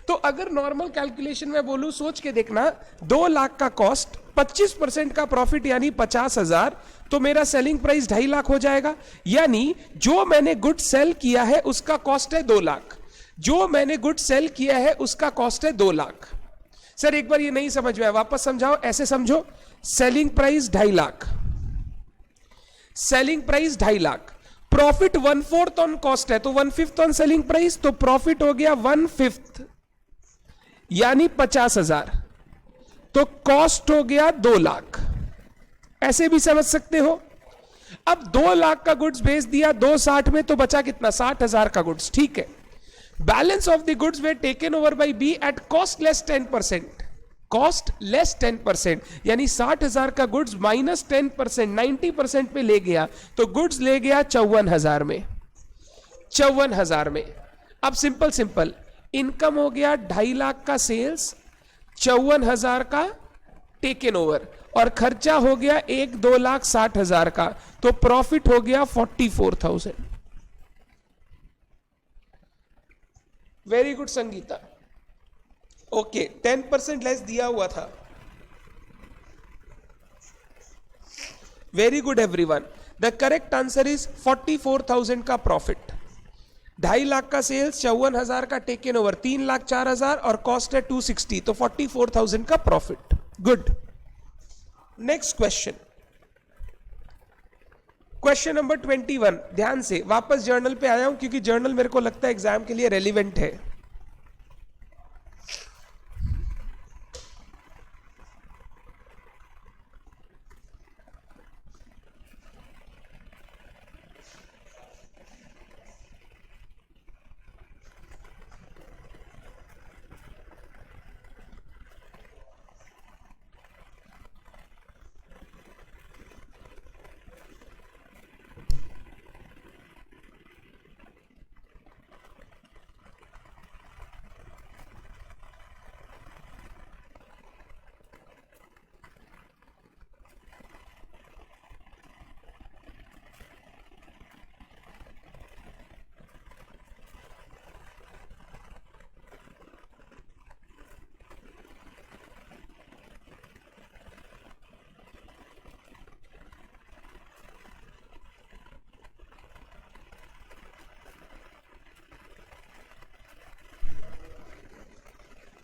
तो अगर नॉर्मल कैलकुलेशन में बोलूं, सोच के देखना, 2 लाख का कॉस्ट, 25% का प्रॉफिट यानी 50,000, तो मेरा सेलिंग प्राइस 2.5 लाख हो जाएगा। यानी जो मैंने गुड सेल किया है उसका कॉस्ट है 2 लाख, जो मैंने गुड सेल किया है उसका कॉस्ट है 2 लाख। सर एक बार ये नहीं समझ में आया, वापस समझाओ। ऐसे समझो, selling price 2.5 lakh, selling price 2.5 lakh, profit 1/4 on cost है तो 1/5 ऑन सेलिंग प्राइस, तो प्रॉफिट हो गया 1/5 यानी 50,000, तो कॉस्ट हो गया 2 लाख। ऐसे भी समझ सकते हो। अब 2 लाख का गुड्स बेच दिया 260 में, तो बचा कितना? 60,000 का गुड्स। ठीक है, balance of the goods were taken over by B at cost less 10%, cost less 10%, यानी 60,000 का गुड्स माइनस 10%, 90% पे ले गया, तो गुड्स ले गया 54,000 में, 54,000 में। अब सिंपल सिंपल इनकम हो गया 2.5 लाख का सेल्स, 54,000 का टेकन ओवर, और खर्चा हो गया 1,2,60,000 का, तो प्रॉफिट हो गया 44,000। Very good Sangeeta. Okay, 10% less दिया हुआ था। Very good everyone. The correct answer is 44,000 का प्रॉफिट, 2.5 लाख का सेल्स, 54,000 का टेकन ओवर, 3,04,000 और कॉस्ट है 260, तो 44,000 का profit. Good. Next question, question number 21। ध्यान से वापस जर्नल पे आया हूं क्योंकि जर्नल मेरे को लगता है एग्जाम के लिए रेलिवेंट है।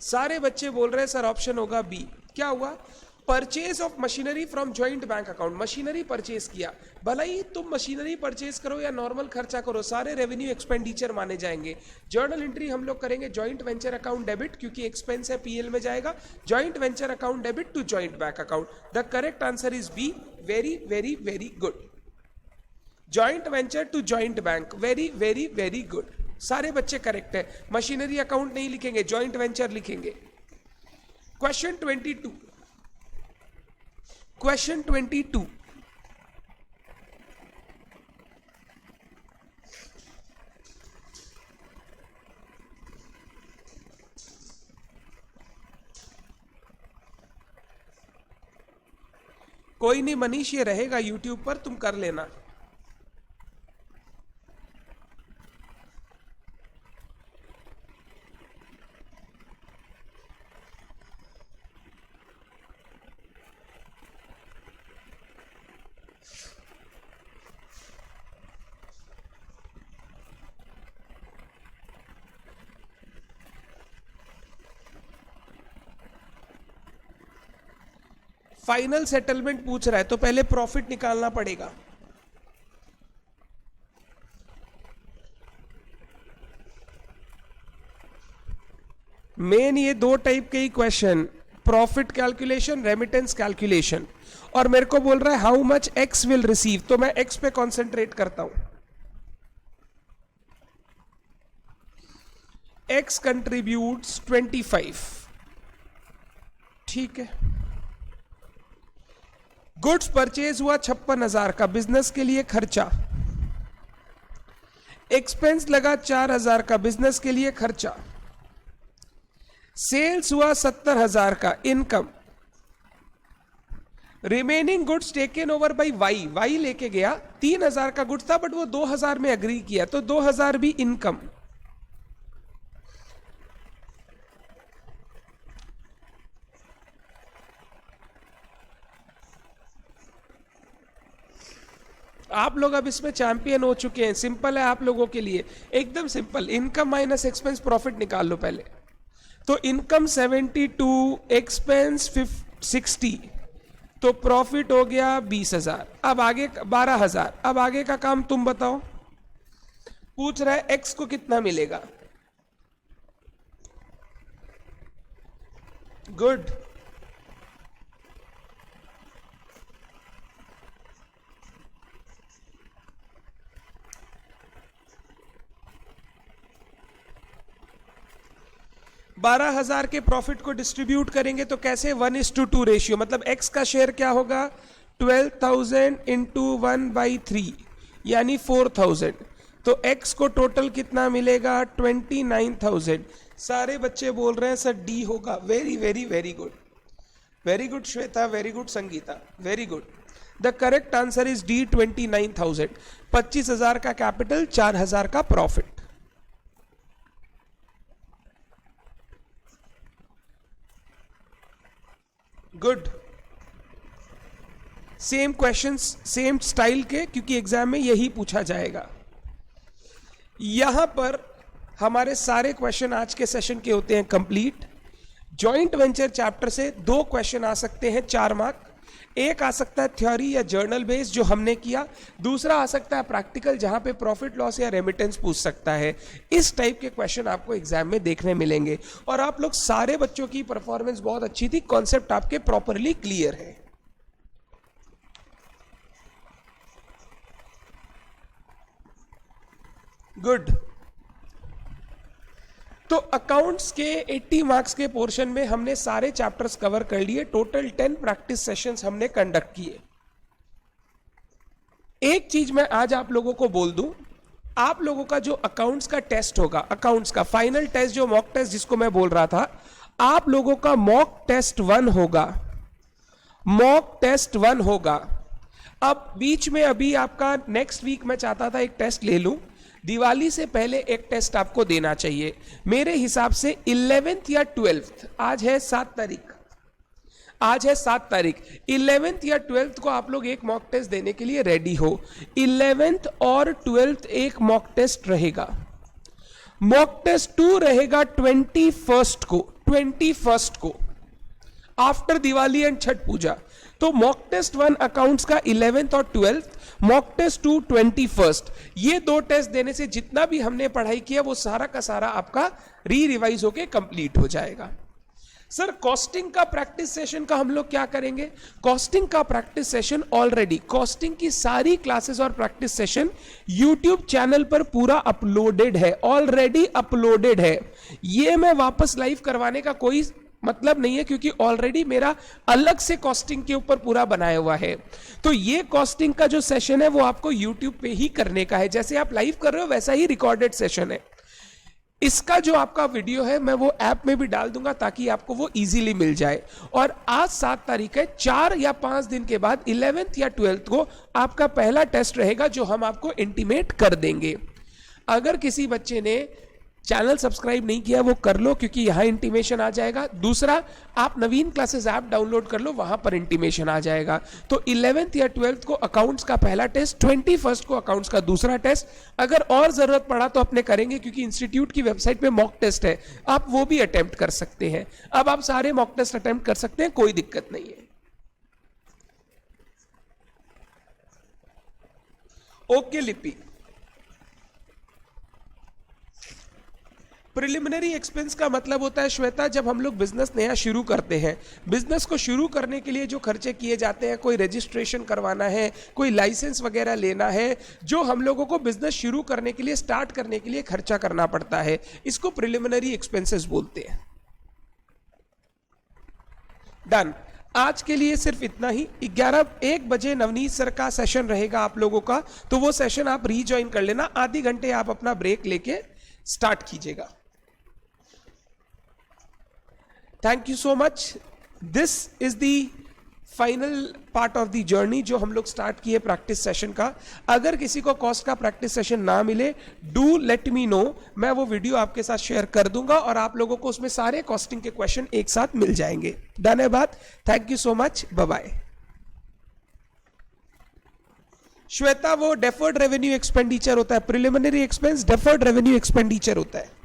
सारे बच्चे बोल रहे हैं सर ऑप्शन होगा बी। क्या हुआ? Purchase of machinery from joint bank account, machinery purchase किया। भला ही तुम मशीनरी परचेज करो या नॉर्मल खर्चा करो, सारे रेवेन्यू एक्सपेंडिचर माने जाएंगे। जर्नल एंट्री हम लोग करेंगे जॉइंट वेंचर अकाउंट डेबिट, क्योंकि एक्सपेंस है पीएल में जाएगा। Joint venture account debit to joint bank account. The correct answer is B. Very very very good. Joint venture to joint bank, very very very good. सारे बच्चे correct है। Machinery account नहीं लिखेंगे, joint venture लिखेंगे। Question 22, question 22। कोई नहीं मनीष, ये रहेगा यूट्यूब पर, तुम कर लेना। फाइनल सेटलमेंट पूछ रहा है तो पहले प्रॉफिट निकालना पड़ेगा। मेन ये 2 टाइप के ही question, profit calculation, remittance calculation. और मेरे को बोल रहा है how much X will receive, तो मैं एक्स पे कॉन्सेंट्रेट करता हूं। एक्स कंट्रीब्यूट्स 25, ठीक है। गुड्स परचेज हुआ 56,000 का, बिजनेस के लिए खर्चा। एक्सपेंस लगा 4,000 का, बिजनेस के लिए खर्चा। सेल्स हुआ 70,000 का, income. Remaining goods taken over by Y, Y लेके गया 3,000 का गुड्स था बट वो 2,000 में अग्री किया, तो 2,000 भी इनकम। आप लोग अब इसमें चैंपियन हो चुके हैं, सिंपल है आप लोगों के लिए, एकदम simple. Income minus expense, profit निकाल लो पहले। तो इनकम 72, एक्सपेंस 60, तो प्रॉफिट हो गया 20,000। अब आगे 12,000। अब आगे का काम तुम बताओ। पूछ रहा है एक्स को कितना मिलेगा। गुड। बारह हजार के प्रॉफिट को डिस्ट्रीब्यूट करेंगे तो कैसे? 1:2 रेशियो, मतलब एक्स का शेयर क्या होगा? 12,000 इंटू 1/3 यानी 4,000। तो एक्स को टोटल कितना मिलेगा? 29,000। सारे बच्चे बोल रहे हैं सर डी होगा। Very very very good, very good Shweta, very good Sangeeta, very good. The correct answer is D, 29,000। 25,000 का कैपिटल, 4,000 का profit. Good. Same questions, same style के, क्योंकि एग्जाम में यही पूछा जाएगा। यहां पर हमारे सारे क्वेश्चन आज के सेशन के होते हैं कंप्लीट। जॉइंट वेंचर चैप्टर से 2 क्वेश्चन आ सकते हैं 4 मार्क। एक आ सकता है थ्योरी या जर्नल बेस्ड जो हमने किया, दूसरा आ सकता है प्रैक्टिकल जहां पे प्रॉफिट लॉस या रेमिटेंस पूछ सकता है। इस टाइप के क्वेश्चन आपको एग्जाम में देखने मिलेंगे। और आप लोग सारे बच्चों की परफॉर्मेंस बहुत अच्छी थी, कॉन्सेप्ट आपके प्रॉपरली क्लियर है। गुड। तो अकाउंट्स के 80 मार्क्स के पोर्शन में हमने सारे चैप्टर्स कवर कर लिए। टोटल 10 प्रैक्टिस सेशंस हमने कंडक्ट किए। एक चीज मैं आज आप लोगों को बोल दूं, आप लोगों का जो अकाउंट्स का टेस्ट होगा, अकाउंट्स का फाइनल टेस्ट, जो मॉक टेस्ट जिसको मैं बोल रहा था, आप लोगों का मॉक टेस्ट 1 होगा। मॉक टेस्ट 1 होगा। अब बीच में अभी आपका नेक्स्ट वीक मैं चाहता था एक टेस्ट ले लूं। दिवाली से पहले एक टेस्ट आपको देना चाहिए। मेरे हिसाब से 11th या 12th, आज है 7 तारीख, आज है 7 तारीख, 11th या 12th को आप लोग एक मॉक टेस्ट देने के लिए रेडी हो। 11th और 12th एक मॉक टेस्ट रहेगा। मॉक टेस्ट 2 रहेगा 21st को, 21st को आफ्टर दिवाली एंड छठ पूजा। तो मॉक टेस्ट 1 अकाउंट्स का 11th और 12th, मॉक टेस्ट 2 21st। ये 2 टेस्ट देने से जितना भी हमने पढ़ाई किया वो सारा का सारा आपका रिवाइज होके कंप्लीट हो जाएगा। सर कॉस्टिंग का प्रैक्टिस सेशन का हम लोग क्या करेंगे? कॉस्टिंग का प्रैक्टिस सेशन ऑलरेडी, कॉस्टिंग की सारी क्लासेस और प्रैक्टिस सेशन यूट्यूब चैनल पर पूरा अपलोडेड है, ऑलरेडी अपलोडेड है। ये मैं वापस लाइव करवाने का कोई मतलब नहीं है, क्योंकि ऑलरेडी मेरा अलग से कॉस्टिंग के ऊपर पूरा बनाया हुआ है। तो ये कॉस्टिंग का जो सेशन है वो आपको यूट्यूब पे ही करने का है। जैसे आप लाइव कर रहे हो वैसा ही रिकॉर्डेड सेशन है। इसका जो आपका वीडियो है मैं वो ऐप में भी डाल दूंगा ताकि आपको वो इजीली मिल जाए। और आज 7 तारीख है, 4 या 5 दिन के बाद 11th या 12th को आपका पहला टेस्ट रहेगा जो हम आपको इंटीमेट कर देंगे। अगर किसी बच्चे ने चैनल सब्सक्राइब नहीं किया वो कर लो, क्योंकि यहां इंटीमेशन आ जाएगा। दूसरा, आप नवीन क्लासेस ऐप डाउनलोड कर लो, वहां पर इंटीमेशन आ जाएगा। तो 11th या 12th को अकाउंट्स का पहला टेस्ट, 21st को अकाउंट्स का दूसरा टेस्ट। अगर और जरूरत पड़ा तो अपने करेंगे, क्योंकि इंस्टीट्यूट की वेबसाइट पे मॉक टेस्ट है, आप वो भी अटेम्प्ट कर सकते हैं। अब आप सारे मॉक टेस्ट अटेम्प्ट कर सकते हैं, कोई दिक्कत नहीं है। ओके लिपि। प्रिलिमिनरी एक्सपेंस का मतलब होता है श्वेता, जब हम लोग बिजनेस नया शुरू करते हैं, बिजनेस को शुरू करने के लिए जो खर्चे किए जाते हैं, कोई रजिस्ट्रेशन करवाना है, कोई लाइसेंस वगैरह लेना है, जो हम लोगों को बिजनेस शुरू करने के लिए, स्टार्ट करने के लिए खर्चा करना पड़ता है, इसको प्रिलिमिनरी एक्सपेंसेस बोलते हैं। डन। आज के लिए सिर्फ इतना ही। 1 बजे नवनीत सर का सेशन रहेगा आप लोगों का, तो वो सेशन आप रीज्वाइन कर लेना। आधी घंटे आप अपना ब्रेक लेके स्टार्ट कीजिएगा। Thank you so much. This is the final part of the journey जो हम लोग स्टार्ट किए प्रैक्टिस सेशन का। अगर किसी को कॉस्ट का प्रैक्टिस सेशन ना मिले, डू लेट मी नो, मैं वो वीडियो आपके साथ शेयर कर दूंगा और आप लोगों को उसमें सारे कॉस्टिंग के क्वेश्चन एक साथ मिल जाएंगे। धन्यवाद, thank you so much, bye bye. Shweta, वो डेफर्ड रेवेन्यू एक्सपेंडिचर होता है, preliminary expense deferred revenue expenditure होता है।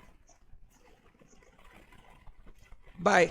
बाय।